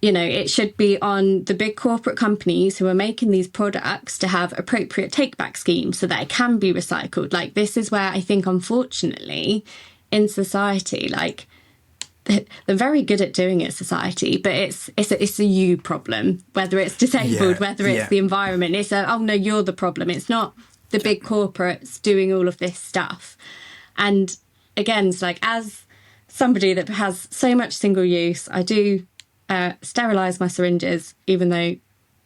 it should be on the big corporate companies who are making these products to have appropriate take-back schemes so that it can be recycled. Like, this is where I think, unfortunately, in society, like, they're very good at doing it, society, but it's a you problem, whether it's disabled, whether it's the environment. It's oh no, you're the problem. It's not the big corporates doing all of this stuff. And again, it's like, as somebody that has so much single use, I do sterilise my syringes, even though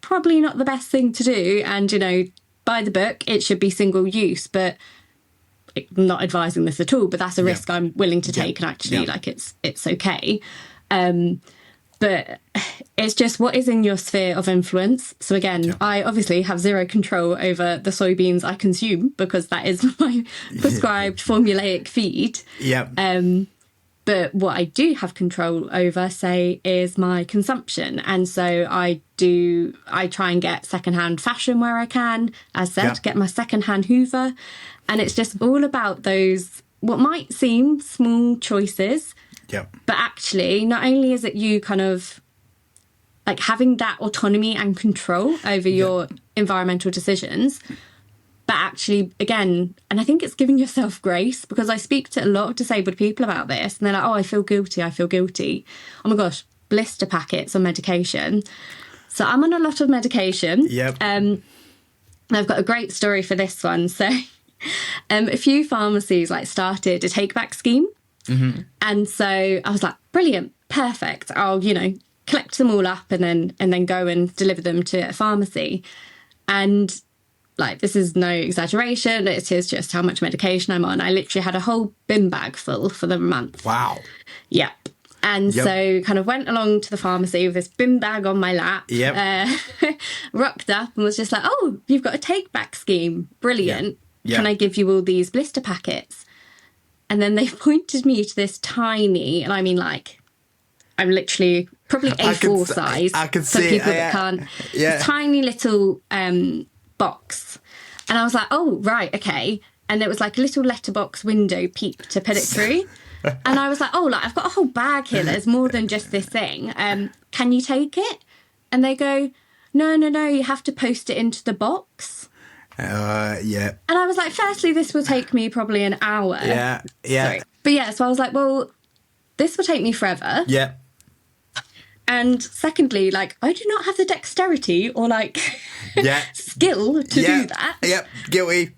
probably not the best thing to do. And, by the book, it should be single use, but I'm not advising this at all, but that's a risk I'm willing to take. And actually, like, it's okay. But it's just what is in your sphere of influence. So again, I obviously have zero control over the soybeans I consume because that is my prescribed formulaic feed. But what I do have control over, say, is my consumption. And so I try and get secondhand fashion where I can, as said, get my secondhand Hoover. And it's just all about those, what might seem small choices. But actually, not only is it you kind of like having that autonomy and control over your environmental decisions, but actually, again, and I think it's giving yourself grace, because I speak to a lot of disabled people about this and they're like, oh, I feel guilty. Oh my gosh, blister packets on medication. So I'm on a lot of medication. I've got a great story for this one. So a few pharmacies started a take-back scheme. And so I was like, brilliant, perfect. I'll, collect them all up and then go and deliver them to a pharmacy. And this is no exaggeration. It is just how much medication I'm on. I literally had a whole bin bag full for the month. Wow. Yep. And so kind of went along to the pharmacy with this bin bag on my lap, rocked up and was just like, oh, you've got a take-back scheme. Brilliant. Can I give you all these blister packets? And then they pointed me to this tiny, and I mean, I'm literally probably A4 size. I can for see people it. that can't. This tiny little box. And I was like, oh, right, okay. And it was like a little letterbox window peep to put it through. And I was like, oh, I've got a whole bag here. There's more than just this thing. Can you take it? And they go, no, you have to post it into the box. And I was like, firstly, this will take me probably an hour. Sorry. But so I was like, well, this will take me forever. And secondly, I do not have the dexterity or skill to do that. Guilty.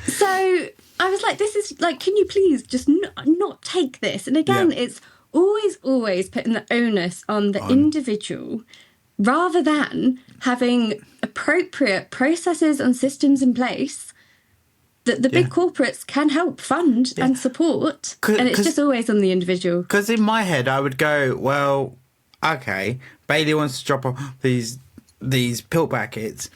So I was like, this is can you please just not take this? And again, it's always putting the onus on the individual, rather than having appropriate processes and systems in place that the big corporates can help fund and support. And it's just always on the individual. Because in my head, I would go, well, okay, Bailey wants to drop off these pill packets.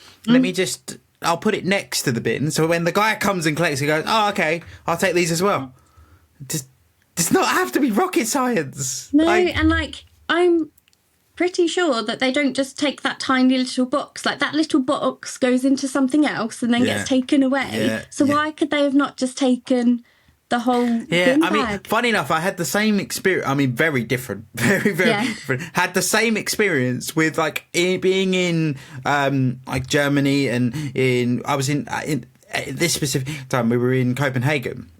I'll put it next to the bin. So when the guy comes and collects, he goes, oh, okay, I'll take these as well. Does not have to be rocket science. No, and I'm pretty sure that they don't just take that tiny little box. That little box goes into something else and then gets taken away. Why could they have not just taken the whole bin bag? I mean, funny enough, I had the same experience. I mean, very different, very different. Had the same experience with being in Germany, and I was in this specific time we were in Copenhagen.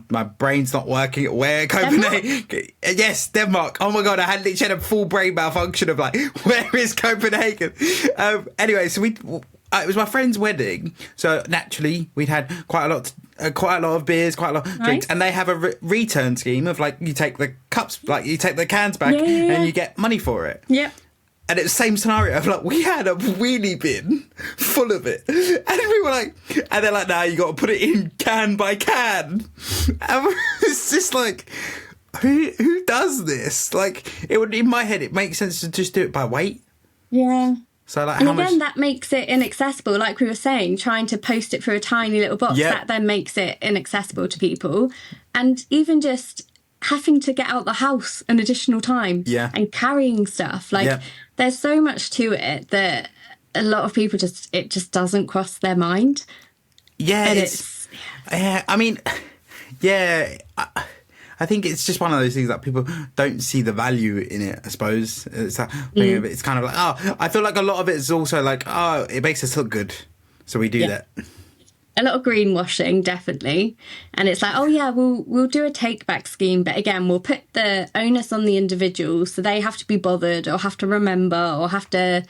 My brain's not working. Where Copenhagen? Denmark? Yes, Denmark. Oh my god, I had literally had a full brain malfunction of where is Copenhagen? Anyway, so it was my friend's wedding, so naturally we'd had quite a lot of beers, quite a lot of drinks, and they have a return scheme of you take the cups, you take the cans back, and you get money for it. And it's the same scenario of we had a wheelie bin full of it. And we were and they're like, nah, you got to put it in can by can. And it's just who does this? It would, in my head, it makes sense to just do it by weight. So and again, that makes it inaccessible. Like we were saying, trying to post it through a tiny little box, that then makes it inaccessible to people. And even just having to get out the house an additional time and carrying stuff. There's so much to it that a lot of people it just doesn't cross their mind. I I think it's just one of those things that people don't see the value in it, I suppose. It's that thing of it. It's kind of like, oh, I feel like a lot of it is also like, oh, it makes us look good. So we do that. A lot of greenwashing, definitely. And it's like, oh yeah, we'll do a take back scheme, but again, we'll put the onus on the individual, so they have to be bothered or have to remember or have to,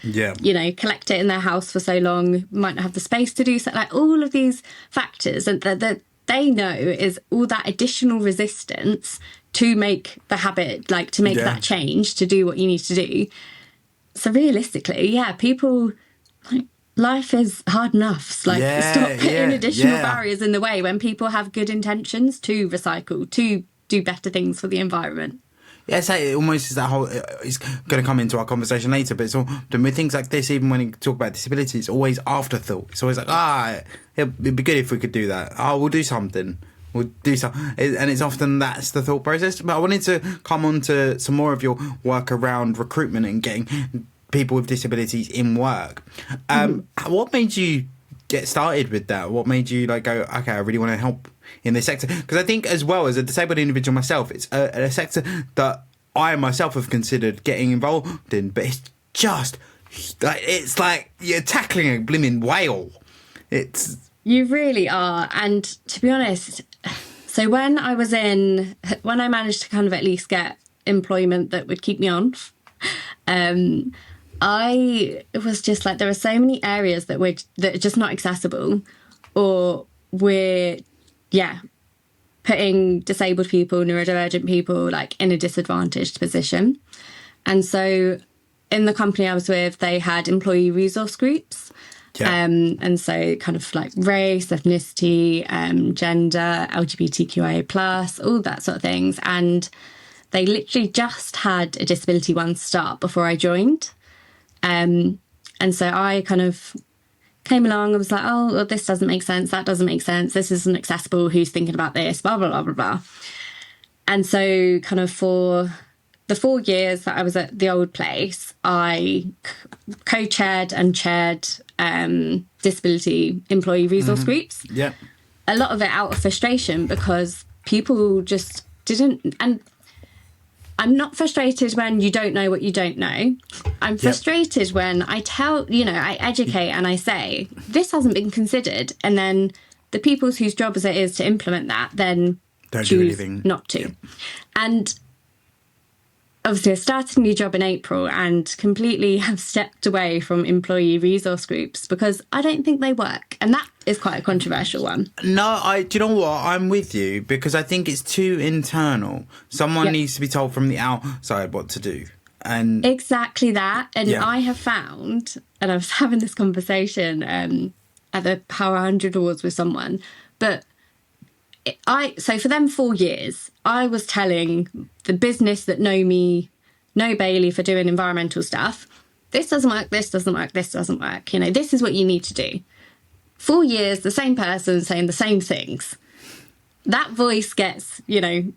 collect it in their house for so long, might not have the space to do so. Like all of these factors and that they know is all that additional resistance to make the habit, like to make that change, to do what you need to do. So realistically, people like, life is hard enough. Like, stop putting additional barriers in the way when people have good intentions to recycle, to do better things for the environment. Yeah, so it almost is that whole. It's going to come into our conversation later, but it's all with things like this. Even when you talk about disability, it's always afterthought. It's always like, it'd be good if we could do that. Oh, we'll do something. We'll do something, and it's often that's the thought process. But I wanted to come on to some more of your work around recruitment and getting people with disabilities in work. What made you get started with that? What made you like go, okay, I really want to help in this sector? Because I think as well as a disabled individual myself, it's a sector that I myself have considered getting involved in, but it's just it's like you're tackling a blimmin' whale. You really are. And to be honest, so when I managed to kind of at least get employment that would keep me on, I was just like, there are so many areas that are just not accessible, or we're putting disabled people, neurodivergent people, like in a disadvantaged position. And so in the company I was with, they had employee resource groups. And so kind of like race, ethnicity, gender, LGBTQIA+, all that sort of things. And they literally just had a disability one start before I joined. And so I kind of came along and was like, oh, well, this doesn't make sense. That doesn't make sense. This isn't accessible. Who's thinking about this? Blah, blah, blah, blah, blah. And so kind of for the 4 years that I was at the old place, I co-chaired and chaired disability employee resource groups. Yeah. A lot of it out of frustration because people just didn't... And I'm not frustrated when you don't know what you don't know. I'm frustrated when I I educate and I say, this hasn't been considered. And then the people whose job it is to implement that then don't choose do anything. Not to. Yep. And obviously I started a new job in April and completely have stepped away from employee resource groups because I don't think they work. And that is quite a controversial one. No, do you know what? I'm with you because I think it's too internal. Someone needs to be told from the outside what to do. And exactly that. And I have found, and I was having this conversation at the Power 100 Awards with someone, but so for them 4 years, I was telling the business that know Bailey for doing environmental stuff, this doesn't work, this doesn't work, this doesn't work. This is what you need to do. 4 years, the same person saying the same things. That voice gets,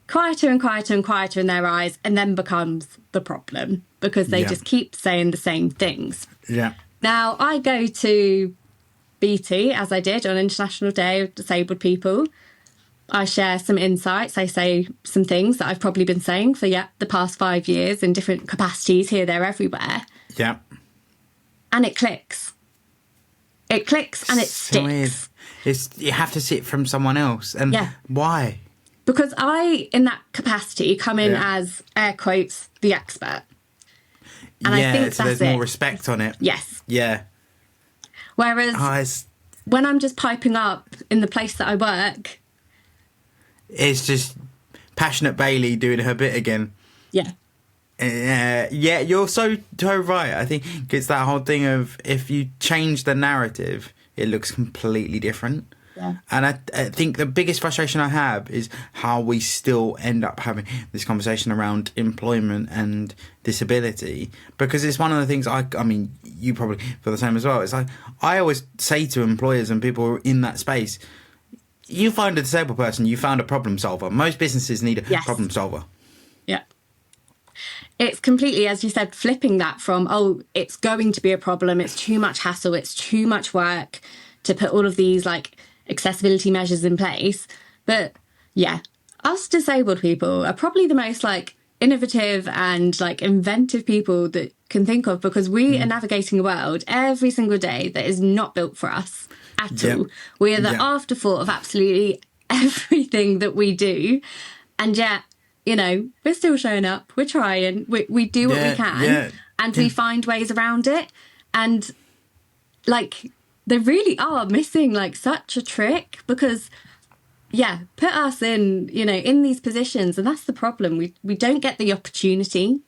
quieter and quieter and quieter in their eyes and then becomes the problem because they just keep saying the same things. Yeah. Now, I go to BT, as I did on International Day of Disabled People. I share some insights. I say some things that I've probably been saying for the past 5 years in different capacities here, there, everywhere. Yeah. And it clicks. It clicks and it sticks. You have to see it from someone else. And why? Because I, in that capacity, come in as, air quotes, the expert. And I think so that's there's more respect on it. Yes. Yeah. Whereas when I'm just piping up in the place that I work... It's just passionate Bailey doing her bit again. Yeah. You're so right. I think it's that whole thing of if you change the narrative, it looks completely different. Yeah. And I think the biggest frustration I have is how we still end up having this conversation around employment and disability, because it's one of the things I mean, you probably feel the same as well. It's like I always say to employers and people in that space, you find a disabled person, you found a problem solver. Most businesses need a problem solver. Yeah. It's completely, as you said, flipping that from, oh, it's going to be a problem, it's too much hassle, it's too much work to put all of these, like, accessibility measures in place. But, us disabled people are probably the most like innovative and like inventive people that can think of, because we are navigating a world every single day that is not built for us at all. We are the afterthought of absolutely everything that we do, and yet, you know, we're still showing up, we're trying, we do what we can, and we find ways around it. And like, they really are missing like such a trick, because put us in, you know, in these positions, and that's the problem. We don't get the opportunity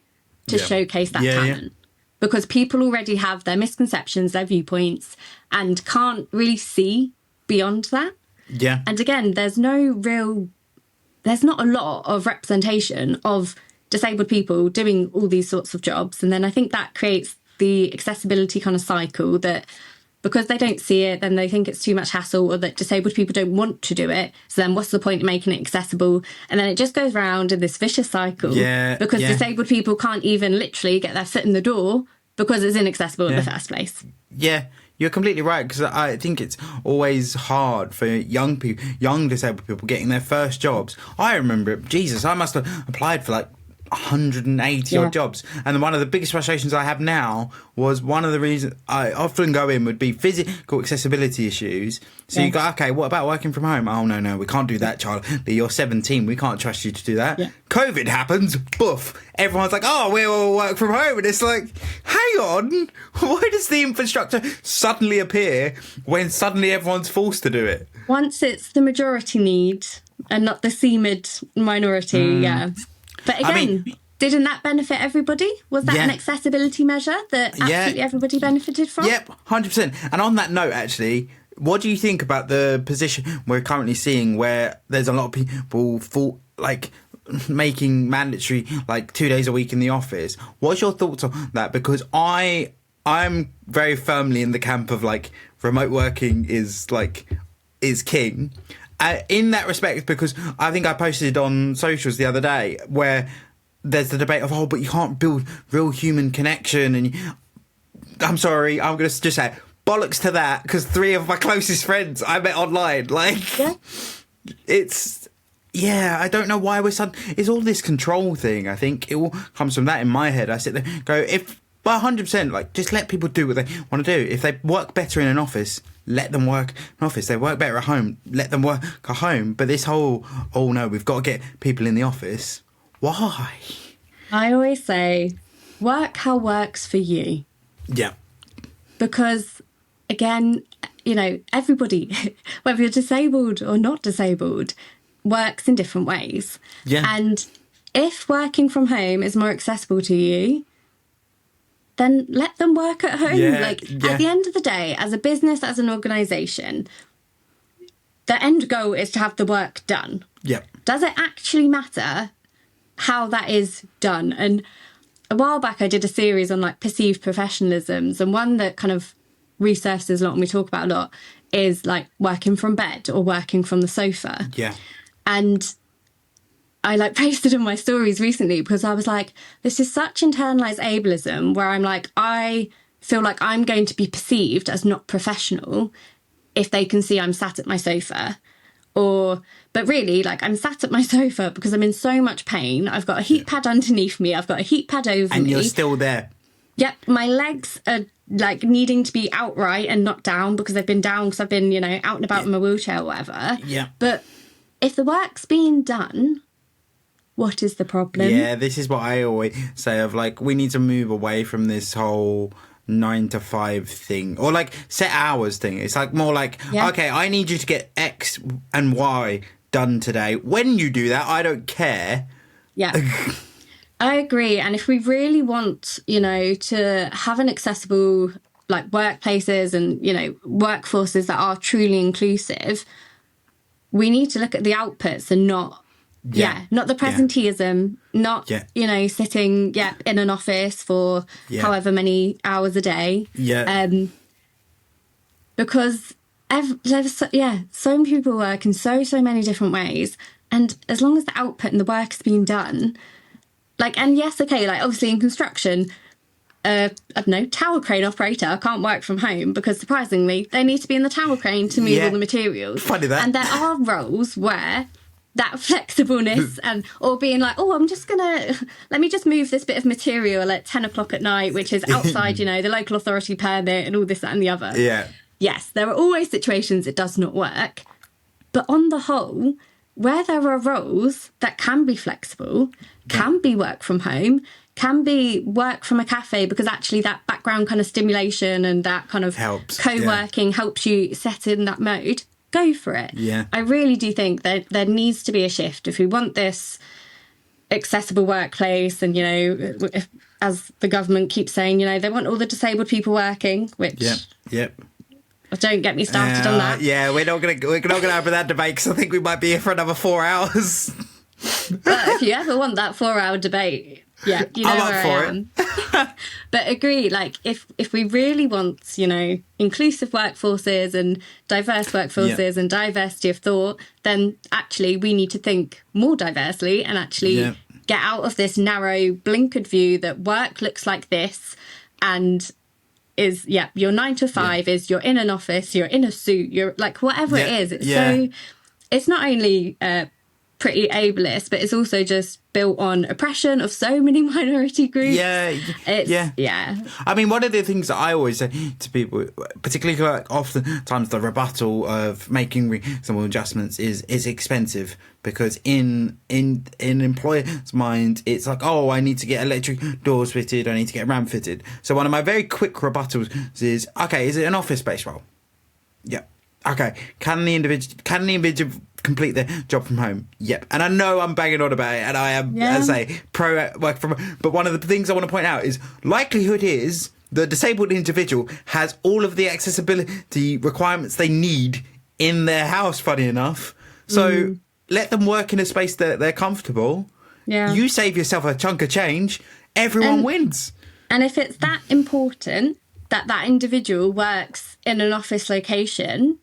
to showcase that talent, because people already have their misconceptions, their viewpoints, and can't really see beyond that. Yeah. And again, there's not a lot of representation of disabled people doing all these sorts of jobs. And then I think that creates the accessibility kind of cycle, that because they don't see it, then they think it's too much hassle, or that disabled people don't want to do it. So then what's the point of making it accessible? And then it just goes round in this vicious cycle, because disabled people can't even literally get their foot in the door because it's inaccessible in the first place. Yeah, you're completely right, because I think it's always hard for young disabled people getting their first jobs. I remember it. Jesus, I must have applied for like 180 odd jobs, and one of the biggest frustrations I have now was one of the reasons I often go in would be physical accessibility issues. So you go, okay, what about working from home? Oh no, we can't do that, Charlie. You're 17, we can't trust you to do that. COVID happens, boof, everyone's like, oh, we all work from home, and it's like, hang on, why does the infrastructure suddenly appear when suddenly everyone's forced to do it? Once it's the majority need and not the C-mid minority. But again, didn't that benefit everybody? Was that an accessibility measure that absolutely everybody benefited from? Yep, 100%. And on that note, actually, what do you think about the position we're currently seeing, where there's a lot of people making mandatory like 2 days a week in the office? What's your thoughts on that? Because I'm very firmly in the camp of like remote working is king. In that respect, because I think I posted on socials the other day where there's the debate of, but you can't build real human connection. And I'm sorry, I'm going to just say bollocks to that, because 3 of my closest friends I met online. I don't know why it's all this control thing. I think it all comes from that in my head. I sit there and go, but 100%, like, just let people do what they want to do. If they work better in an office, let them work in an office. They work better at home, let them work at home. But this whole, oh no, we've got to get people in the office. Why? I always say, work how works for you. Yeah. Because, again, you know, everybody, whether you're disabled or not disabled, works in different ways. Yeah. And if working from home is more accessible to you, then let them work at home. At the end of the day, as a business, as an organisation, the end goal is to have the work done. Yeah. Does it actually matter how that is done? And a while back, I did a series on like perceived professionalisms, and one that kind of resurfaces a lot and we talk about a lot is like working from bed or working from the sofa. Yeah. And I like posted on my stories recently because I was like, this is such internalized ableism, where I'm like, I feel like I'm going to be perceived as not professional if they can see I'm sat at my sofa. But really, like, I'm sat at my sofa because I'm in so much pain. I've got a heat pad underneath me. I've got a heat pad over me. And you're still there. Yep. My legs are like needing to be outright and not down because they've been down because I've been, you know, out and about in my wheelchair or whatever. Yeah. But if the work's being done, what is the problem? Yeah, this is what I always say of like, we need to move away from this whole 9 to 5 thing or like set hours thing. It's like more like, okay, I need you to get X and Y done today. When you do that, I don't care. Yeah. I agree. And if we really want, you know, to have an accessible like workplaces and, you know, workforces that are truly inclusive, we need to look at the outputs and not the presenteeism, not, you know, sitting, in an office for however many hours a day. Yeah. Because there's so many people work in so many different ways. And as long as the output and the work is being done, like, and yes, okay, like obviously in construction, I don't know, tower crane operator can't work from home because surprisingly they need to be in the tower crane to move all the materials. Funny that. And there are roles where that flexibleness, and or being like, oh, let me just move this bit of material at 10 o'clock at night, which is outside, the local authority permit and all this, that and the other. Yeah. Yes, there are always situations it does not work. But on the whole, where there are roles that can be flexible, can be work from home, can be work from a cafe, because actually that background kind of stimulation and that kind of co-working helps you set in that mode, go for it. Yeah. I really do think that there needs to be a shift if we want this accessible workplace. And, as the government keeps saying, they want all the disabled people working, which... Yep. Don't get me started on that. Yeah, we're not gonna have that debate, because I think we might be here for another 4 hours. But if you ever want that 4-hour debate, you know I'm where up for I am. But agree, like if we really want, inclusive workforces and diverse workforces and diversity of thought, then actually we need to think more diversely and actually get out of this narrow, blinkered view that work looks like this, and is your 9 to 5 is you're in an office, you're in a suit, you're like whatever it is. So it's not only pretty ableist, but it's also just built on oppression of so many minority groups. I mean, one of the things that I always say to people, particularly like oftentimes the rebuttal of making reasonable adjustments is expensive, because in employers' mind it's like, oh, I need to get electric doors fitted, I need to get ramp fitted. So one of my very quick rebuttals is, okay, is it an office-based role? Yeah. Okay, can the individual complete their job from home? Yep. And I know I'm banging on about it, and I am, as I say, pro work from home. But one of the things I want to point out is likelihood is the disabled individual has all of the accessibility requirements they need in their house, funny enough. So let them work in a space that they're comfortable. Yeah. You save yourself a chunk of change. Everyone wins. And if it's that important that individual works in an office location,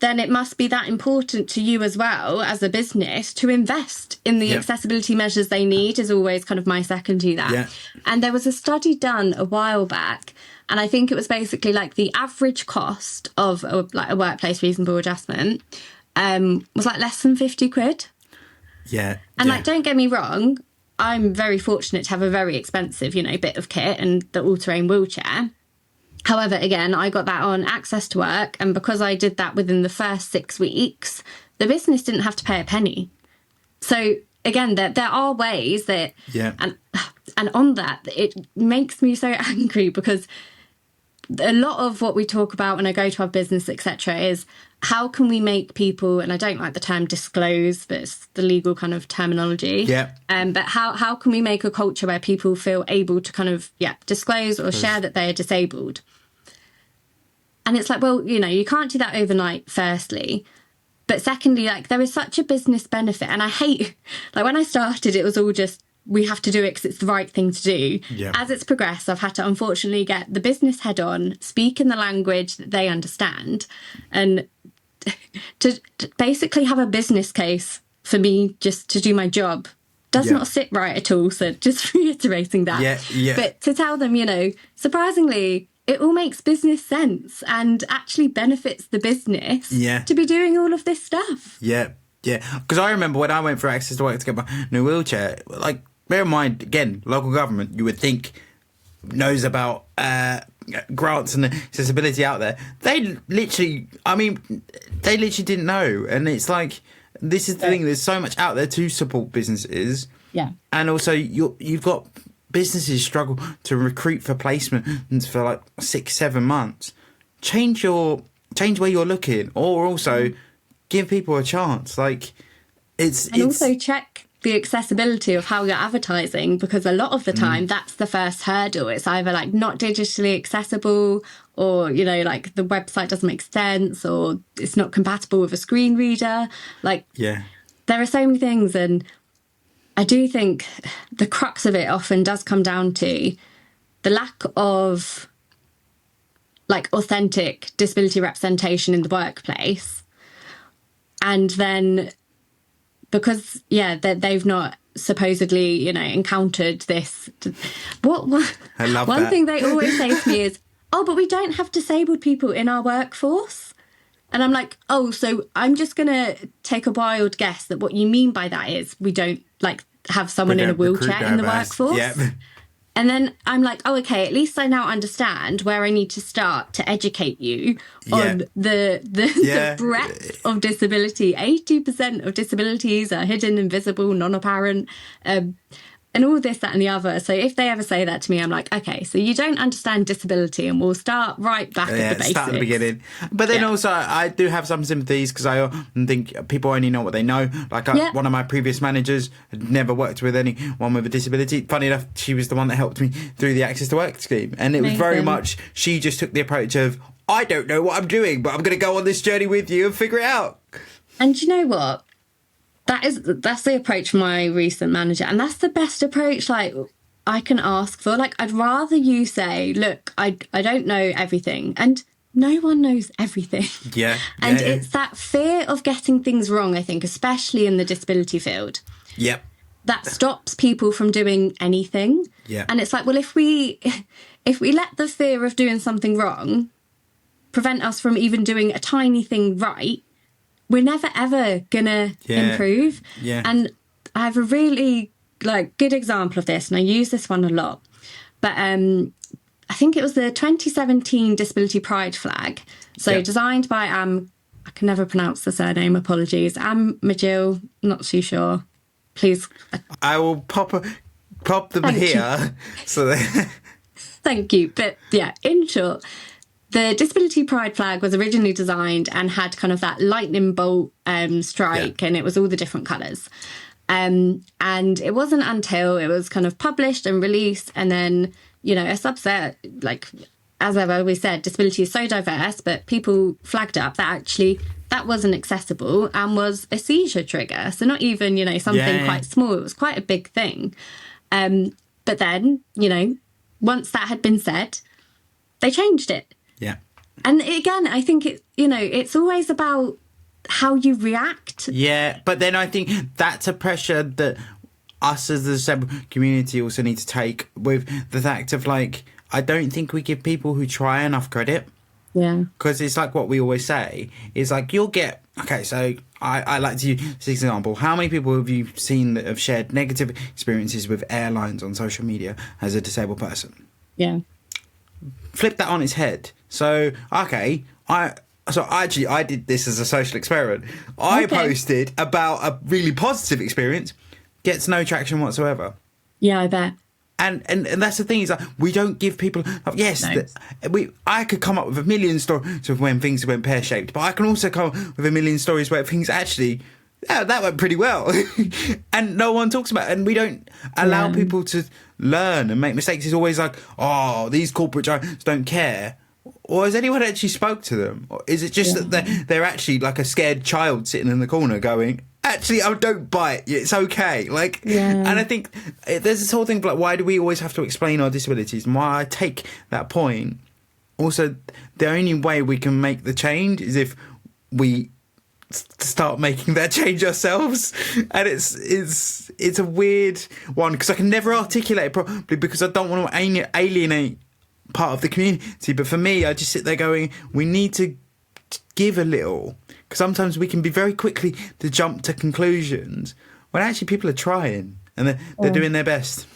then it must be that important to you as well as a business to invest in the accessibility measures they need, is always kind of my second to that. Yeah. And there was a study done a while back, and I think it was basically like the average cost of a workplace reasonable adjustment was like less than 50 quid. Yeah. And like, don't get me wrong, I'm very fortunate to have a very expensive, bit of kit and the all-terrain wheelchair. However, again, I got that on access to work, and because I did that within the first 6 weeks, the business didn't have to pay a penny. So again, there are ways that, and on that, it makes me so angry, because a lot of what we talk about when I go to our business, etc., is how can we make people, and I don't like the term disclose, but it's the legal kind of terminology. Yeah. But how can we make a culture where people feel able to kind of, disclose or share that they are disabled? And it's like, well, you can't do that overnight, firstly. But secondly, like, there is such a business benefit. And I hate, like, when I started, it was all just, we have to do it because it's the right thing to do. Yeah. As it's progressed, I've had to unfortunately get the business head on, speak in the language that they understand, and to basically have a business case for me just to do my job does not sit right at all. So just reiterating that. But to tell them, surprisingly, it all makes business sense and actually benefits the business to be doing all of this stuff. Yeah. Because I remember when I went for access to work to get my new wheelchair, like, bear in mind, again, local government, you would think knows about grants and accessibility out there. They literally didn't know. And it's like, this is the thing, there's so much out there to support businesses. Yeah. And also you've got businesses struggle to recruit for placements for like 6-7 months. Change where you're looking, or also give people a chance. Like, it's also check the accessibility of how you're advertising, because a lot of the time that's the first hurdle. It's either like not digitally accessible, or like the website doesn't make sense, or it's not compatible with a screen reader. Like, there are so many things, and I do think the crux of it often does come down to the lack of like authentic disability representation in the workplace. And then because, they've not supposedly, encountered this. I love one that. thing they always say to me is, oh, but we don't have disabled people in our workforce. And I'm like, oh, so I'm just going to take a wild guess that what you mean by that is we don't like have someone in a wheelchair in the workforce. Yep. And then I'm like, oh, okay, at least I now understand where I need to start to educate you on the breadth of disability. 80% of disabilities are hidden, invisible, non-apparent. And all this, that, and the other. So if they ever say that to me, I'm like, okay, so you don't understand disability, and we'll start right back at the basics. Start at the beginning. But then also, I do have some sympathies because I think people only know what they know. Like one of my previous managers had never worked with anyone with a disability. Funny enough, she was the one that helped me through the Access to Work scheme. And it was very much, she just took the approach of, I don't know what I'm doing, but I'm going to go on this journey with you and figure it out. And you know what? That's the approach from my recent manager, and that's the best approach like I can ask for. Like, I'd rather you say, look, I don't know everything, and no one knows everything. And it's that fear of getting things wrong, I think, especially in the disability field. That stops people from doing anything. And it's like, well, if we let the fear of doing something wrong prevent us from even doing a tiny thing right, we're never ever gonna improve. And I have a really good example of this, and I use this one a lot. But I think it was the 2017 Disability Pride flag. So designed by I can never pronounce the surname, apologies. Majil, not too sure. Please. I will pop them here. So thank you. But yeah, in short, the Disability Pride flag was originally designed and had kind of that lightning bolt strike, and it was all the different colours. And it wasn't until it was kind of published and released, and then, a subset, as I've always said, disability is so diverse, but people flagged up that actually that wasn't accessible and was a seizure trigger. So not even, something quite small, it was quite a big thing. But then, once that had been said, they changed it. And again, I think it's always about how you react. But then I think that's a pressure that us as the disabled community also need to take with the fact of I don't think we give people who try enough credit. Because it's like what we always say is you'll get, okay, so I like to use this example. How many people have you seen that have shared negative experiences with airlines on social media as a disabled person? Flip that on its head. So, okay, I did this as a social experiment. I posted about a really positive experience, gets no traction whatsoever. I bet. And that's the thing is we don't give people I could come up with a million stories of when things went pear-shaped, but I can also come up with a million stories where things actually that went pretty well. And no one talks about it, and we don't allow people to learn and make mistakes. It's always these corporate giants don't care. Or has anyone actually spoke to them? Or is it just that they're actually like a scared child sitting in the corner going, actually, don't bite. It's okay. And I think there's this whole thing why do we always have to explain our disabilities? And why I take that point. Also, the only way we can make the change is if we start making that change ourselves. And it's a weird one because I can never articulate it properly because I don't want to alienate part of the community. But for me, I just sit there going, we need to give a little, because sometimes we can be very quickly to jump to conclusions when actually people are trying and they're doing their best.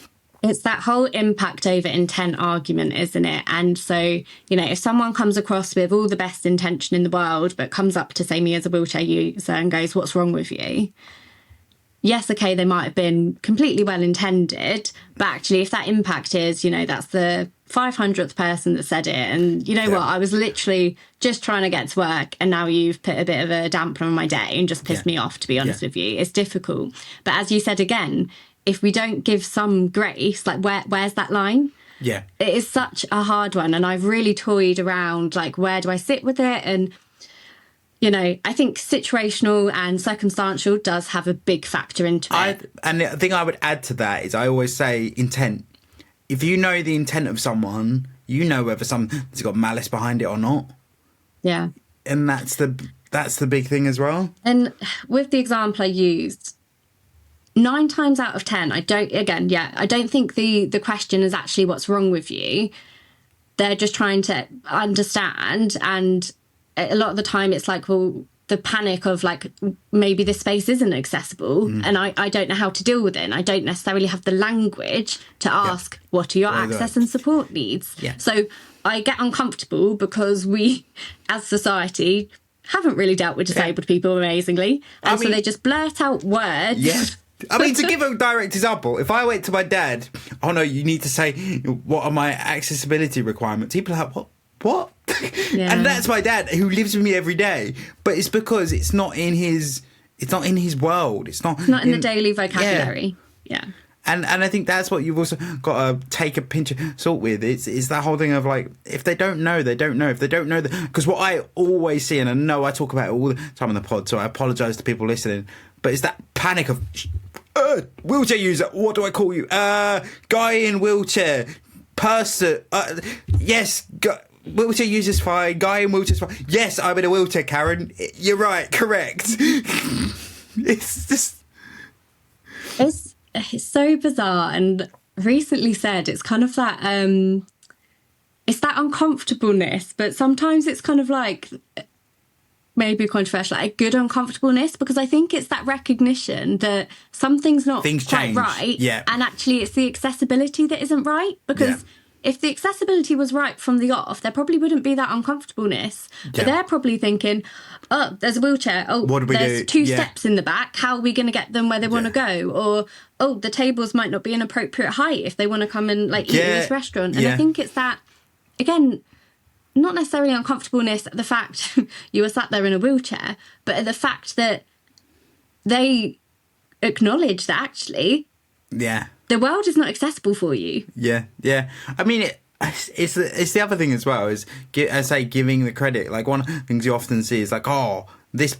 It's that whole impact over intent argument, isn't it? And so, if someone comes across with all the best intention in the world, but comes up to, say, me as a wheelchair user and goes, what's wrong with you? Yes, okay, they might have been completely well intended, but actually if that impact is, that's the 500th person that said it, and what, I was literally just trying to get to work and now you've put a bit of a dampener on my day and just pissed me off, to be honest with you. It's difficult. But as you said again, if we don't give some grace, where's that line? It is such a hard one, and I've really toyed around, where do I sit with it? And I think situational and circumstantial does have a big factor into it. And the thing I would add to that is I always say intent. If you know the intent of someone, you know whether someone's got malice behind it or not. And that's the big thing as well. And with the example I used, 9 times out of 10, I don't think the question is actually what's wrong with you. They're just trying to understand, and a lot of the time it's like, well, the panic of like, maybe this space isn't accessible and I don't know how to deal with it. And I don't necessarily have the language to ask, what are your access and support needs? Yeah. So I get uncomfortable because we, as society, haven't really dealt with disabled people amazingly. And so they just blurt out words. Yeah. I mean, to give a direct example, if I went to my dad, oh no, you need to say, what are my accessibility requirements? People are like, what? Yeah. And that's my dad, who lives with me every day. But it's because it's not in his world. It's not in the daily vocabulary. Yeah. And I think that's what you've also got to take a pinch of salt with. It's that whole thing of like, if they don't know, they don't know. If they don't know, because what I always see, and I know I talk about it all the time on the pod, so I apologise to people listening, but it's that panic of, wheelchair user, what do I call you? Guy in wheelchair, person, yes, wheelchair user's fine, guy in wheelchair's fine. Yes, I'm in a wheelchair, Karen. You're right, correct. It's just... It's so bizarre, and recently said it's kind of that it's that uncomfortableness, but sometimes it's kind of like maybe controversial, like a good uncomfortableness, because I think it's that recognition that something's not Things quite change. right, Yeah. and actually it's the accessibility that isn't right, because if the accessibility was right from the off, there probably wouldn't be that uncomfortableness. But they're probably thinking, oh, there's a wheelchair. Oh, what do we there's do? two steps in the back. How are we going to get them where they want to go? Or, oh, the tables might not be an appropriate height if they want to come and like eat in this restaurant. And I think it's that, again, not necessarily uncomfortableness at the fact you were sat there in a wheelchair, but at the fact that they acknowledge that actually the world is not accessible for you. Yeah. I mean, it's the other thing as well, is, I say, giving the credit. Like, one of the things you often see is like, oh, this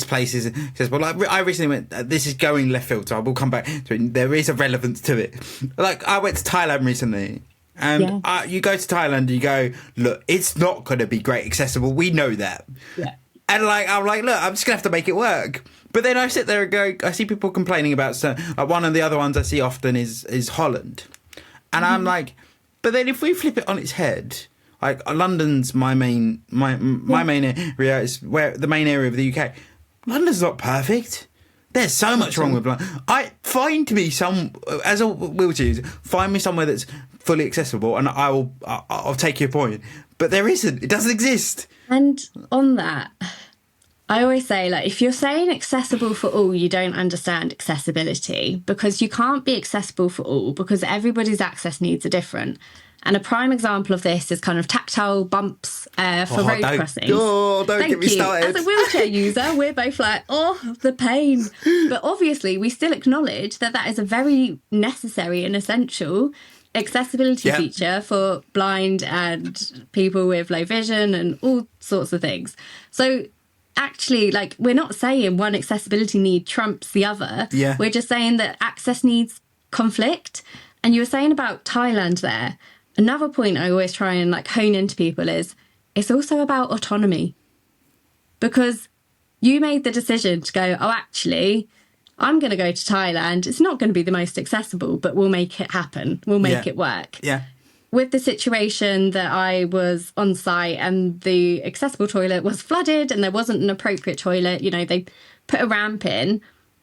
place is accessible. Like, I recently went, this is going left field, so I will come back to it. There is a relevance to it. Like, I went to Thailand recently. And you go to Thailand and you go, look, it's not going to be great accessible. We know that. Yeah. And like, I'm like, look, I'm just going to have to make it work. But then I sit there and go, I see people complaining about, like, one of the other ones I see often is Holland. And I'm like, but then if we flip it on its head, like, London's my main area, is where the main area of the UK. London's not perfect. There's so much wrong with London. As a wheelchair user, find me somewhere that's fully accessible, and I'll take your point. But there isn't. It doesn't exist. And on that, I always say, like, if you're saying accessible for all, you don't understand accessibility, because you can't be accessible for all, because everybody's access needs are different. And a prime example of this is kind of tactile bumps for road crossings. Don't get me started. As a wheelchair user, we're both like, oh, the pain. But obviously, we still acknowledge that that is a very necessary and essential accessibility feature for blind and people with low vision and all sorts of things. So actually, like, we're not saying one accessibility need trumps the other. Yeah. We're just saying that access needs conflict. And you were saying about Thailand there. Another point I always try and like hone into people is it's also about autonomy, because you made the decision to go, oh, actually, I'm going to go to Thailand. It's not going to be the most accessible, but we'll make it happen. We'll make it work. Yeah. With the situation that I was on site and the accessible toilet was flooded and there wasn't an appropriate toilet, you know, they put a ramp in.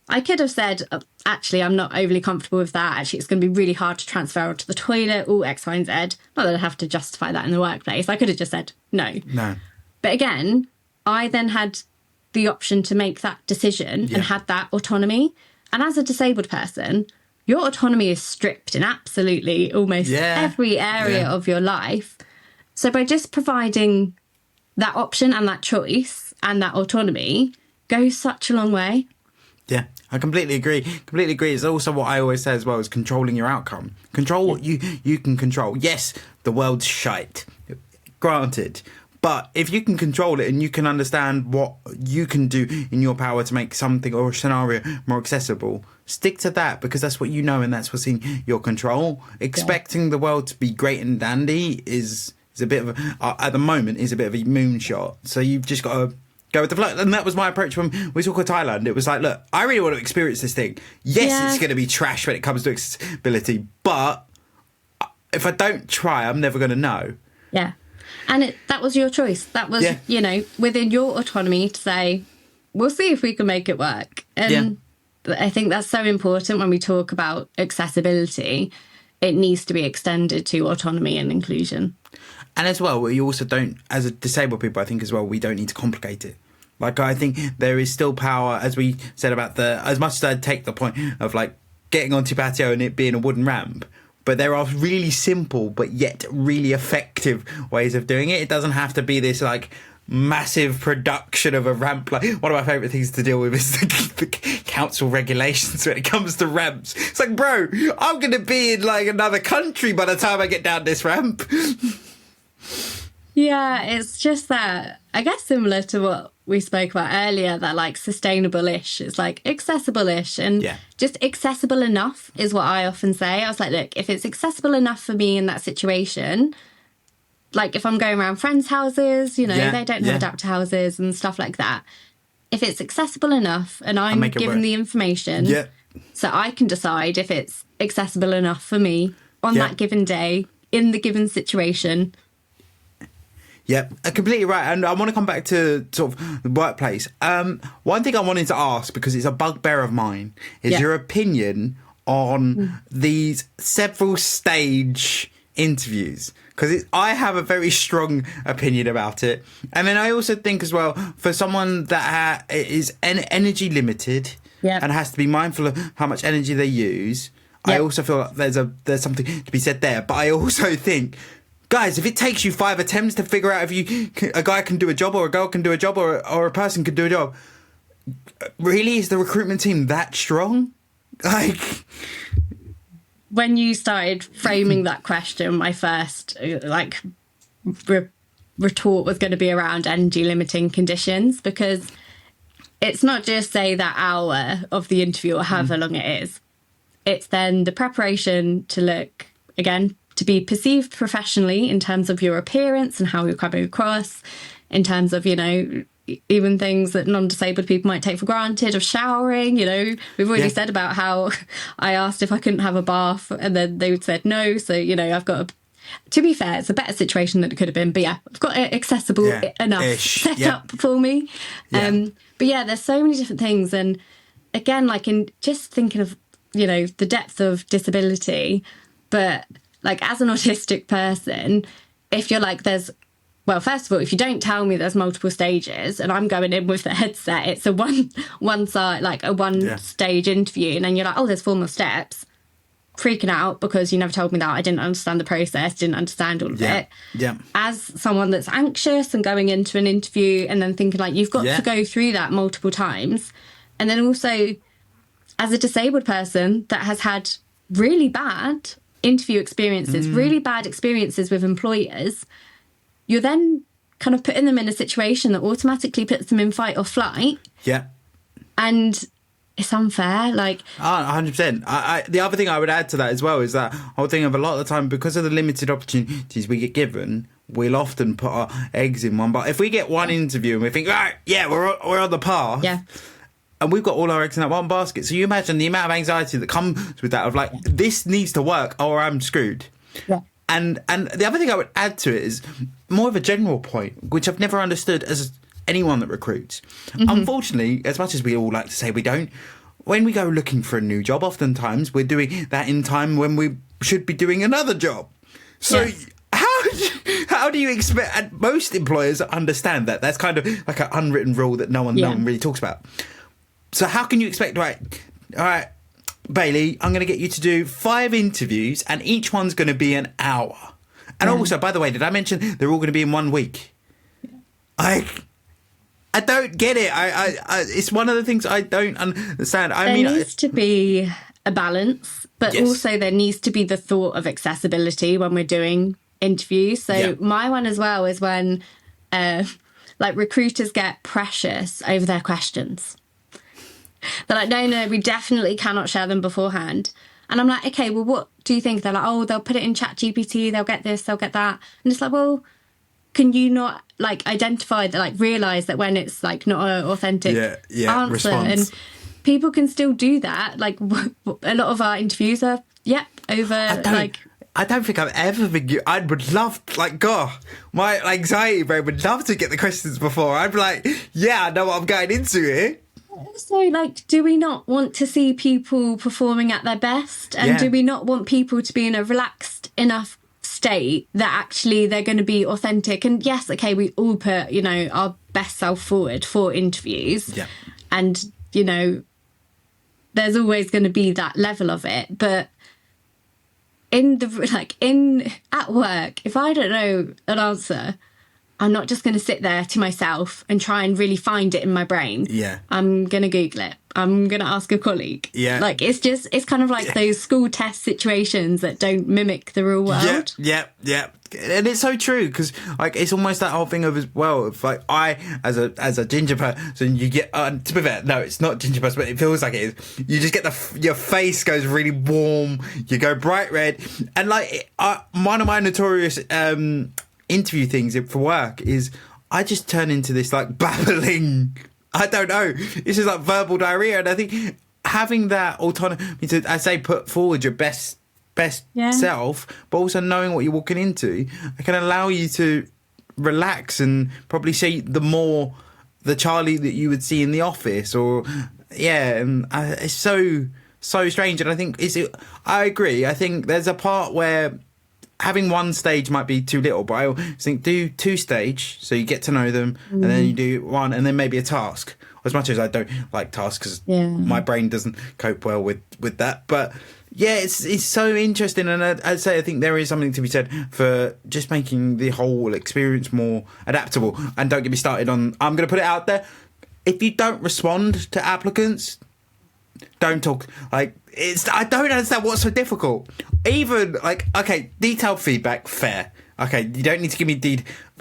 I could have said, actually, I'm not overly comfortable with that. Actually, it's going to be really hard to transfer onto the toilet, all X, Y, and Z. Not that I'd have to justify that in the workplace. I could have just said no. No. But again, I then had the option to make that decision and had that autonomy. And as a disabled person, your autonomy is stripped in absolutely almost every area of your life. So by just providing that option and that choice and that autonomy goes such a long way. Yeah, I completely agree. It's also what I always say as well, is controlling your outcome. Control what you can control. Yes, the world's shite, granted. But if you can control it and you can understand what you can do in your power to make something or a scenario more accessible, stick to that, because that's what you know and that's what's in your control. Expecting the world to be great and dandy is a bit of at the moment is a bit of a moonshot. So you've just got to go with the flow. And that was my approach when we talked about Thailand. It was like, look, I really want to experience this thing. Yes, it's going to be trash when it comes to accessibility, but if I don't try, I'm never going to know. Yeah. And that was your choice. That was, within your autonomy to say, we'll see if we can make it work. And I think that's so important when we talk about accessibility. It needs to be extended to autonomy and inclusion. And as well, we also don't, as a disabled people, I think as well, we don't need to complicate it. Like, I think there is still power, as we said about as much as I'd take the point of like getting onto patio and it being a wooden ramp, but there are really simple but yet really effective ways of doing it. It doesn't have to be this like massive production of a ramp. Like, one of my favourite things to deal with is the council regulations when it comes to ramps. It's like, bro, I'm going to be in like another country by the time I get down this ramp. Yeah, it's just that, I guess similar to what we spoke about earlier, that like sustainable-ish, it's like accessible-ish, and just accessible enough is what I often say. I was like, look, if it's accessible enough for me in that situation, like if I'm going around friends' houses, they don't have adapter houses and stuff like that. If it's accessible enough and I'm given the information, so I can decide if it's accessible enough for me on that given day, in the given situation. Yeah, completely right. And I want to come back to sort of the workplace. One thing I wanted to ask, because it's a bugbear of mine, is your opinion on these several stage interviews. Because I have a very strong opinion about it. And then I also think as well, for someone that is energy limited and has to be mindful of how much energy they use, I also feel like there's something to be said there. But I also think, guys, if it takes you 5 attempts to figure out if a guy can do a job or a girl can do a job or a person can do a job, really, is the recruitment team that strong? Like, when you started framing that question, my first retort was going to be around energy limiting conditions, because it's not just say that hour of the interview or however long it is. It's then the preparation to look, again, to be perceived professionally in terms of your appearance and how you're coming across, in terms of, even things that non-disabled people might take for granted, of showering. We've already said about how I asked if I couldn't have a bath and then they said no. So, I've got to be fair, it's a better situation than it could have been. But I've got it accessible enough set up for me. But there's so many different things. And again, like in just thinking of, the depth of disability, but like as an autistic person, if you're like, first of all, if you don't tell me there's multiple stages and I'm going in with the headset, it's a one stage interview, and then you're like, oh, there's 4 more steps, freaking out because you never told me that. I didn't understand the process, didn't understand all of it. Yeah. As someone that's anxious and going into an interview and then thinking like you've got to go through that multiple times, and then also as a disabled person that has had really bad interview experiences, really bad experiences with employers, you're then kind of putting them in a situation that automatically puts them in fight or flight. Yeah. And it's unfair. Like, 100%. The other thing I would add to that as well is that whole thing of a lot of the time, because of the limited opportunities we get given, we'll often put our eggs in one. But if we get one interview and we think, right, we're on the path. Yeah. And we've got all our eggs in that one basket. So you imagine the amount of anxiety that comes with that of like, this needs to work or I'm screwed. Yeah. And the other thing I would add to it is more of a general point, which I've never understood as anyone that recruits. Mm-hmm. Unfortunately, as much as we all like to say we don't, when we go looking for a new job, oftentimes we're doing that in time when we should be doing another job. So how do you expect, and most employers understand that. That's kind of like an unwritten rule that no one really talks about. So how can you expect, all right, Bailey, I'm going to get you to do 5 interviews and each one's going to be an hour. And also, by the way, did I mention they're all going to be in 1 week? Yeah. I don't get it. I it's one of the things I don't understand. There needs to be a balance, but also there needs to be the thought of accessibility when we're doing interviews. So my one as well is when recruiters get precious over their questions. They're like, no, we definitely cannot share them beforehand. And I'm like, okay, well, what do you think? They're like, oh, they'll put it in ChatGPT, they'll get this, they'll get that. And it's like, well, can you not identify that, realise that when it's not an authentic answer? Response. And people can still do that. A lot of our interviews are, over I don't think I've ever been. I would love, like, God, my anxiety brain would love to get the questions before. I'd be like, yeah, I know what I'm going into here. So, like, do we not want to see people performing at their best? And do we not want people to be in a relaxed enough state that actually they're going to be authentic? And yes, okay, we all put, you know, our best self forward for interviews. Yeah. And, you know, there's always going to be that level of it. But at work, if I don't know an answer, I'm not just going to sit there to myself and try and really find it in my brain. Yeah. I'm going to Google it. I'm going to ask a colleague. Yeah. Like, it's kind of like those school test situations that don't mimic the real world. Yeah. And it's so true, because, like, it's almost that whole thing of, as well, if, like, I, as a ginger person, you get, to be fair, no, it's not ginger person, but it feels like it is. You just get your face goes really warm, you go bright red, and, like, one of my notorious interview things for work is I just turn into this, like, babbling, I don't know, it's just like verbal diarrhea. And I think having that autonomy to, I say, put forward your best self, but also knowing what you're walking into, it can allow you to relax and probably see the Charlie that you would see in the office, or and it's so strange. And I think I agree. I think there's a part where having one stage might be too little, but I think do 2 stage, so you get to know them, and then you do 1, and then maybe a task. As much as I don't like tasks, because my brain doesn't cope well with that, but yeah, it's so interesting. And I'd say I think there is something to be said for just making the whole experience more adaptable. And don't get me started on, I'm going to put it out there, if you don't respond to applicants, don't talk. Like, I don't understand what's so difficult. Even, like, okay, detailed feedback, fair. Okay, you don't need to give me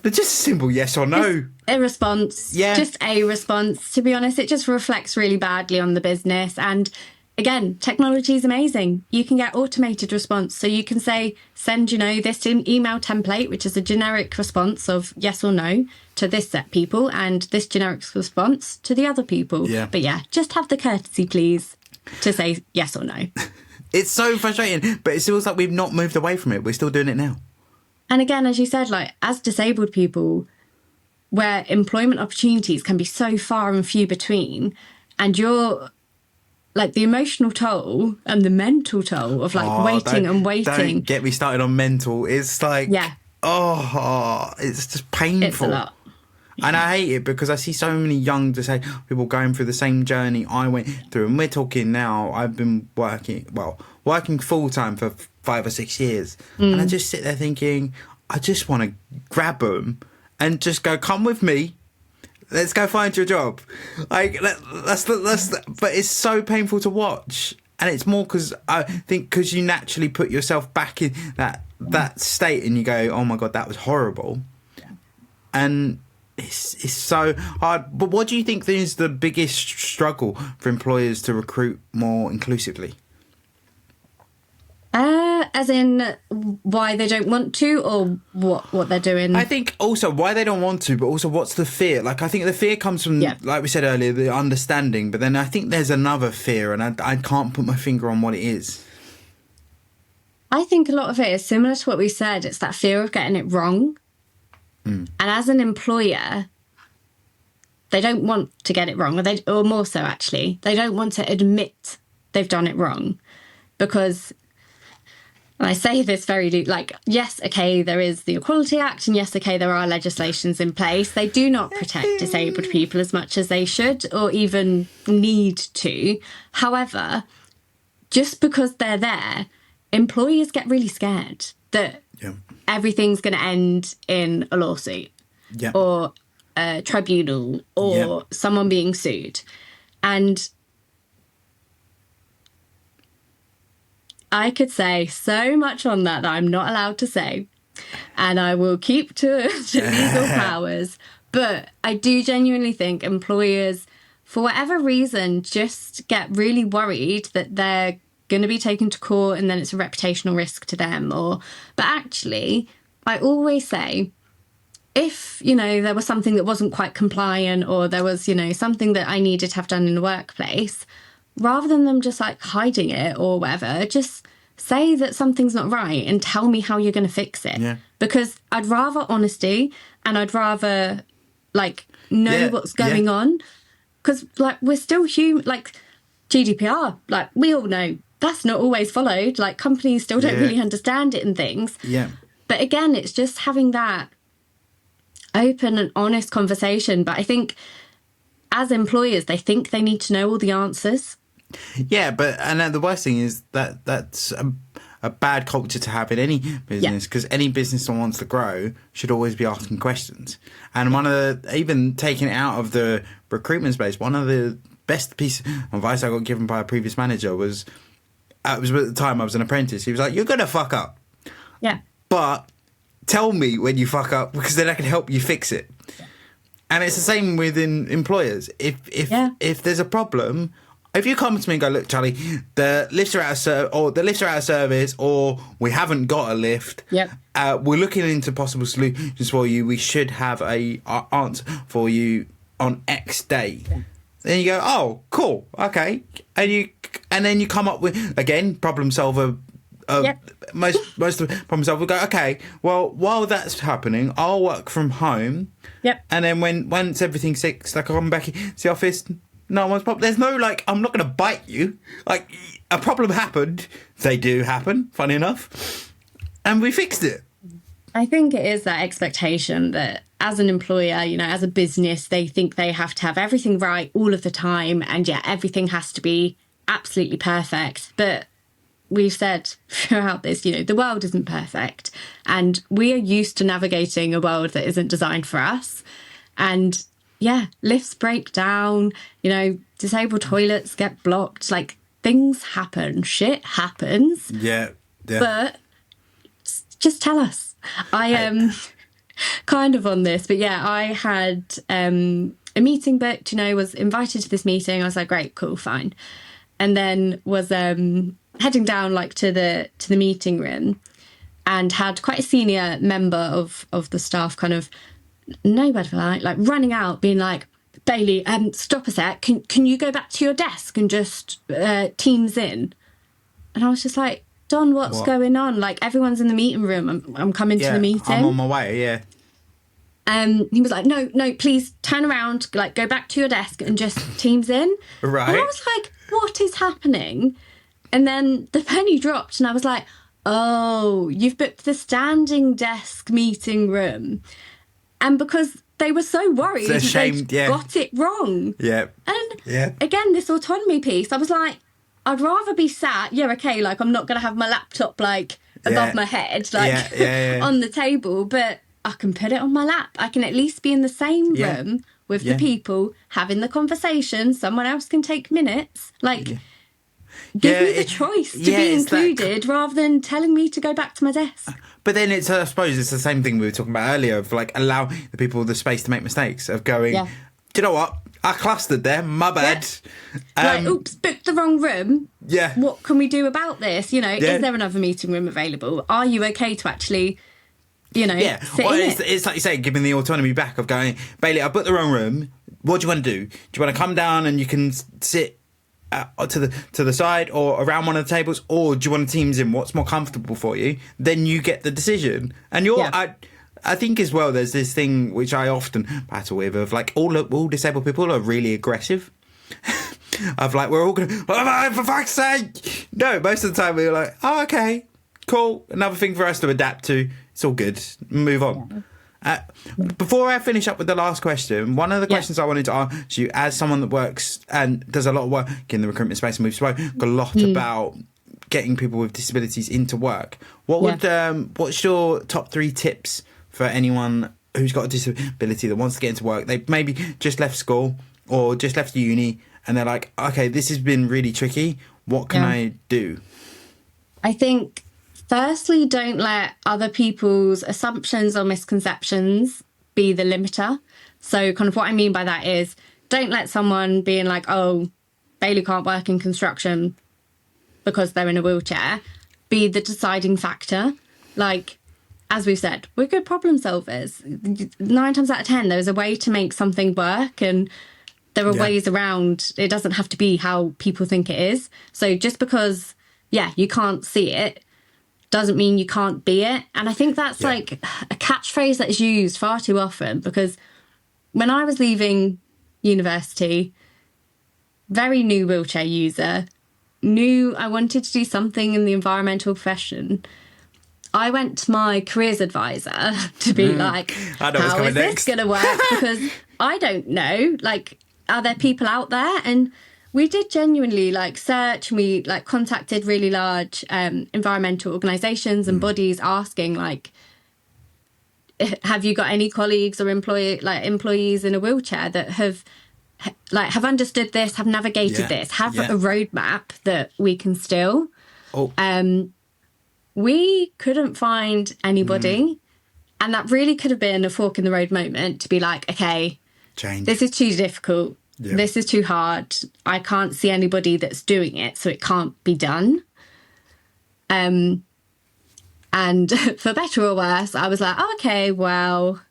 but just a simple yes or no. Just a response. Yeah. Just a response. To be honest, it just reflects really badly on the business. And again, technology is amazing. You can get automated response. So you can say, send, you know, this email template, which is a generic response of yes or no to this set people, and this generic response to the other people. Yeah. But yeah, just have the courtesy, please, to say yes or no. It's so frustrating, but it feels like we've not moved away from it. We're still doing it now. And again, as you said, like, as disabled people, where employment opportunities can be so far and few between, and you're, like, the emotional toll and the mental toll of, like, waiting. Don't get me started on mental. It's like, it's just painful. It's a lot. Yeah. And I hate it, because I see so many young disabled people going through the same journey I went through. And we're talking now, I've been working full-time for 5 or 6 years. And I just sit there thinking, I just want to grab them and just go, come with me. Let's go find your job. Like, but it's so painful to watch. And it's more because I think because you naturally put yourself back in that state, and you go, oh my God, that was horrible. Yeah. And it's so hard. But what do you think is the biggest struggle for employers to recruit more inclusively? As in why they don't want to, or what they're doing? I think also why they don't want to, but also what's the fear? Like, I think the fear comes from, like we said earlier, the understanding. But then I think there's another fear, and I can't put my finger on what it is. I think a lot of it is similar to what we said. It's that fear of getting it wrong. And as an employer, they don't want to get it wrong, or more so, actually. They don't want to admit they've done it wrong, because... And I say this very, like, yes, okay, there is the Equality Act, and yes, okay, there are legislations in place. They do not protect disabled people as much as they should, or even need to. However, just because they're there, employers get really scared that everything's going to end in a lawsuit or a tribunal or someone being sued. And I could say so much on that I'm not allowed to say, and I will keep to legal powers. But I do genuinely think employers, for whatever reason, just get really worried that they're going to be taken to court and then it's a reputational risk to them. But actually, I always say, if, you know, there was something that wasn't quite compliant, or there was, you know, something that I needed to have done in the workplace, rather than them just like hiding it or whatever, just say that something's not right and tell me how you're going to fix it. Yeah. Because I'd rather honesty, and I'd rather like know what's going on. Because like we're still human, like GDPR, like we all know that's not always followed. Like companies still don't really understand it and things. Yeah. But again, it's just having that open and honest conversation. But I think as employers, they think they need to know all the answers. Yeah, and the worst thing is that's a bad culture to have in any business, because any business that wants to grow should always be asking questions. And one of the, even taking it out of the recruitment space, one of the best pieces of advice I got given by a previous manager was, it was at the time I was an apprentice. He was like, "You're going to fuck up. Yeah. But tell me when you fuck up, because then I can help you fix it." Yeah. And it's the same within employers. If there's a problem, if you come to me and go, "Look, Charlie, the lifts are out of service, or we haven't got a lift. Yep. We're looking into possible solutions for you. We should have a answer for you on X day." Yeah. Then you go, "Oh, cool, okay," and then you come up with, again, problem solver. Most of the problem solver will go, "Okay, well, while that's happening, I'll work from home." Yep. And then once everything's fixed, like I come back to the office, no one's problem. There's no like, I'm not going to bite you. Like, a problem happened. They do happen, funny enough, and we fixed it. I think it is that expectation that as an employer, you know, as a business, they think they have to have everything right all of the time. And everything has to be absolutely perfect. But we've said throughout this, you know, the world isn't perfect. And we are used to navigating a world that isn't designed for us. And lifts break down, you know, disabled toilets get blocked. Like, things happen. Shit happens. Yeah. But just tell us. I am kind of on this, but I had a meeting booked, you know, was invited to this meeting. I was like, great, cool, fine. And then was heading down like to the meeting room, and had quite a senior member of the staff kind of, no bad for like running out, being like, "Bailey, stop a sec. Can you go back to your desk and just Teams in?" And I was just like, "Don, what's going on? Like, everyone's in the meeting room. I'm coming to the meeting. I'm on my way." He was like, no, please turn around, like, go back to your desk and just Teams in." Right. And I was like, what is happening? And then the penny dropped, and I was like, oh, you've booked the standing desk meeting room. And because they were so worried that they got it wrong. Yeah. And again, this autonomy piece, I was like, I'd rather be sat, like, I'm not going to have my laptop, like, above my head, like, on the table, but I can put it on my lap. I can at least be in the same room with the people, having the conversation. Someone else can take minutes. Like, give me the choice to be included rather than telling me to go back to my desk. But then I suppose it's the same thing we were talking about earlier, of, like, allow the people the space to make mistakes, of going, "Do you know what? I clustered there, my bad." Like, oops, booked the wrong room. Yeah. What can we do about this? You know, is there another meeting room available? Are you okay to actually, you know, sit in it? It's like you say, giving the autonomy back, of going, "Bailey, I booked the wrong room. What do you want to do? Do you want to come down and you can sit to the side or around one of the tables, or do you want to Teams in? What's more comfortable for you?" Then you get the decision. And I think as well, there's this thing which I often battle with, of like, all disabled people are really aggressive. Of like, we're all going to, "Oh, for fuck's sake!" No, most of the time we're like, "Oh, okay, cool. Another thing for us to adapt to. It's all good. Move on." Before I finish up with the last question, one of the questions I wanted to ask you, as someone that works and does a lot of work in the recruitment space, and we've spoken a lot about getting people with disabilities into work, what's your top 3 tips for anyone who's got a disability that wants to get into work? They've maybe just left school or just left uni, and they're like, "Okay, this has been really tricky. What can I do?" I think, firstly, don't let other people's assumptions or misconceptions be the limiter. So kind of what I mean by that is, don't let someone being like, "Oh, Bailey can't work in construction because they're in a wheelchair," be the deciding factor. Like, as we've said, we're good problem solvers. 9 times out of 10, there's a way to make something work, and there are ways around. It doesn't have to be how people think it is. So just because yeah, you can't see it doesn't mean you can't be it. And I think that's like a catchphrase that is used far too often, because when I was leaving university, very new wheelchair user, knew I wanted to do something in the environmental profession. I went to my careers advisor to be like, how is this going to work? Because I don't know, like, are there people out there? And we did genuinely like search, and we like contacted really large environmental organisations and bodies asking like, have you got any colleagues or employees in a wheelchair that have understood this, have navigated this, have a roadmap that we can still. We couldn't find anybody. And that really could have been a fork in the road moment to be like, okay, this is too difficult. Yeah. This is too hard. I can't see anybody that's doing it, so it can't be done. And for better or worse, I was like, oh, okay, well,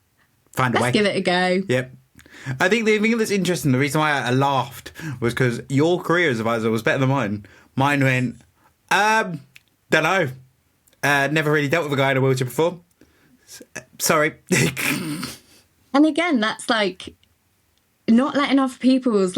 let's give it a go. Yep. I think the thing that's interesting, the reason why I laughed was because your careers advisor was better than mine. Mine went, don't know. Never really dealt with a guy in a wheelchair before. Sorry. And again, that's like not letting other people's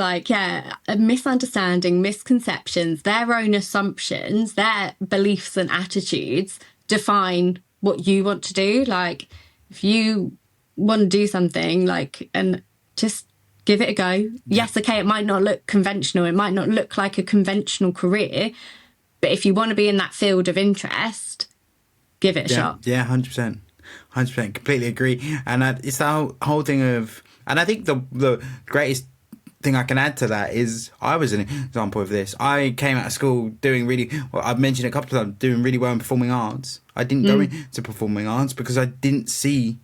misunderstanding, misconceptions, their own assumptions, their beliefs and attitudes define what you want to do. Like, if you want to do something, and just give it a go. Yes, okay, it might not look conventional. It might not look like a conventional career. But if you want to be in that field of interest, give it a shot. Yeah, 100%. 100%. Completely agree. And it's the whole thing of... And I think the greatest thing I can add to that is I was an example of this. I came out of school doing I've mentioned it a couple of times, doing really well in performing arts. I didn't go into performing arts because I didn't see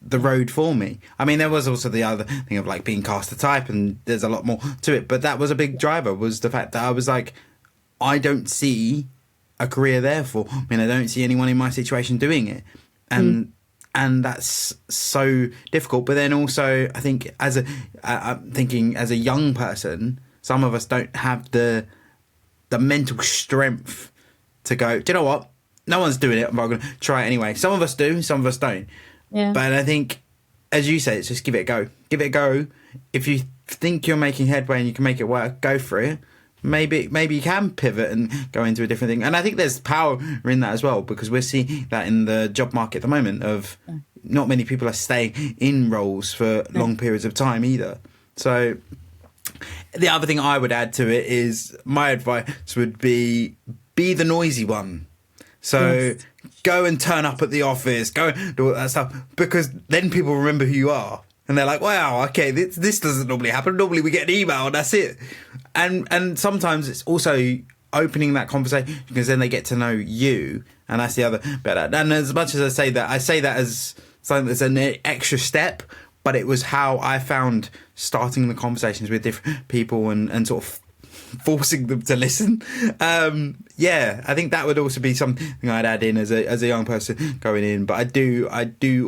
the road for me. I mean, there was also the other thing of like being cast a type, and there's a lot more to it. But that was a big driver, was the fact that I was like, I don't see a career there for. I mean, I don't see anyone in my situation doing it. And that's so difficult. But then also, I think I'm thinking as a young person, some of us don't have the mental strength to go, do you know what? No one's doing it, but I'm going to try it anyway. Some of us do, some of us don't. Yeah. But I think, as you say, it's just give it a go. Give it a go. If you think you're making headway and you can make it work, go for it. Maybe you can pivot and go into a different thing. And I think there's power in that as well, because we're seeing that in the job market at the moment of not many people are staying in roles for long periods of time either. So the other thing I would add to it is my advice would be the noisy one. So go and turn up at the office, go and do all that stuff, because then people remember who you are. And they're like, wow, okay, this doesn't normally happen. Normally we get an email and that's it. And sometimes it's also opening that conversation, because then they get to know you. And that's the other bit. And as much as I say that as something that's an extra step, but it was how I found starting the conversations with different people and sort of forcing them to listen. I think that would also be something I'd add in as a young person going in. But I do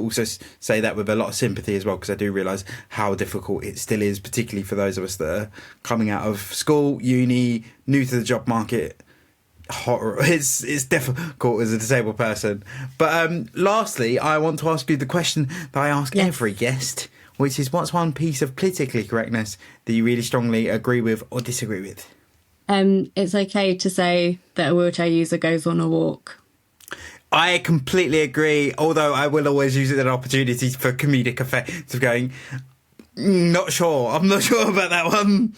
also say that with a lot of sympathy as well, because I do realise how difficult it still is, particularly for those of us that are coming out of school, uni, new to the job market. It's difficult as a disabled person. But lastly, I want to ask you the question that I ask every guest, which is, what's one piece of politically correctness that you really strongly agree with or disagree with? It's okay to say that a wheelchair user goes on a walk. I completely agree, although I will always use it as an opportunity for comedic effect of going, I'm not sure about that one.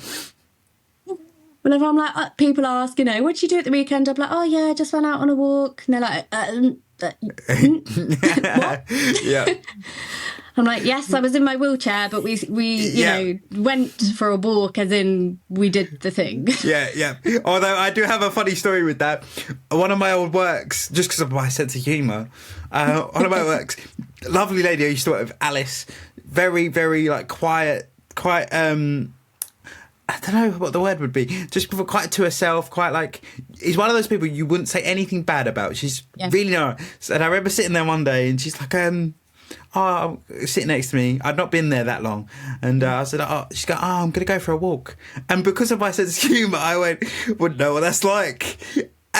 Whenever I'm like, people ask, what did you do at the weekend? I'm like, oh yeah, I just went out on a walk. And they're like, what? Yeah. I'm like, yes, I was in my wheelchair, but we went for a walk, as in we did the thing. Yeah. Although I do have a funny story with that. One of my old works, just because of my sense of humour, one of my works, lovely lady I used to work with, Alice, very, very quiet, quite, I don't know what the word would be, just quite to herself, quite he's one of those people you wouldn't say anything bad about. She's really nice. And I remember sitting there one day and she's like, sitting next to me. I'd not been there that long. And I said, she's going, I'm going to go for a walk. And because of my sense of humour, I wouldn't know what that's like.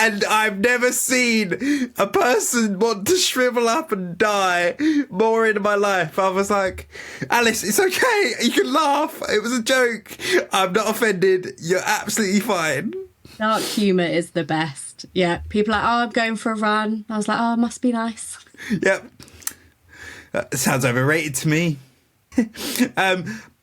And I've never seen a person want to shrivel up and die more in my life. I was like, Alice, it's okay. You can laugh. It was a joke. I'm not offended. You're absolutely fine. Dark humour is the best. Yeah, people are like, oh, I'm going for a run. I was like, oh, it must be nice. Yep. That sounds overrated to me.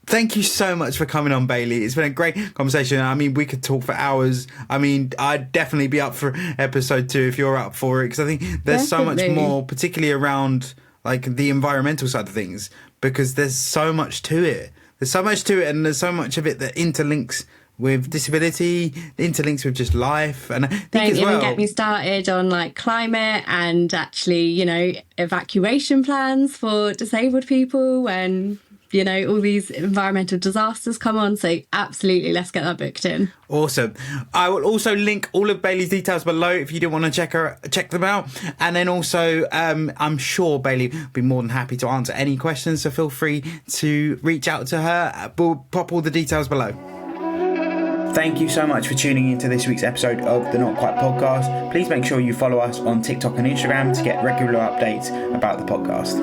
Thank you so much for coming on, Bailey. It's been a great conversation. I mean, we could talk for hours. I mean, I'd definitely be up for episode 2 if you're up for it, because I think there's so much more, particularly around like the environmental side of things, because there's so much to it. There's so much to it, and there's so much of it that interlinks with disability, interlinks with just life. And I think Don't as well, even get me started on like climate and actually, you know, evacuation plans for disabled people when, you know, all these environmental disasters come on. So absolutely, let's get that booked in. Awesome. I will also link all of Bailey's details below if you do want to check them out. And then also, I'm sure Bailey will be more than happy to answer any questions. So feel free to reach out to her. We'll pop all the details below. Thank you so much for tuning into this week's episode of the Not Quite podcast. Please make sure you follow us on TikTok and Instagram to get regular updates about the podcast.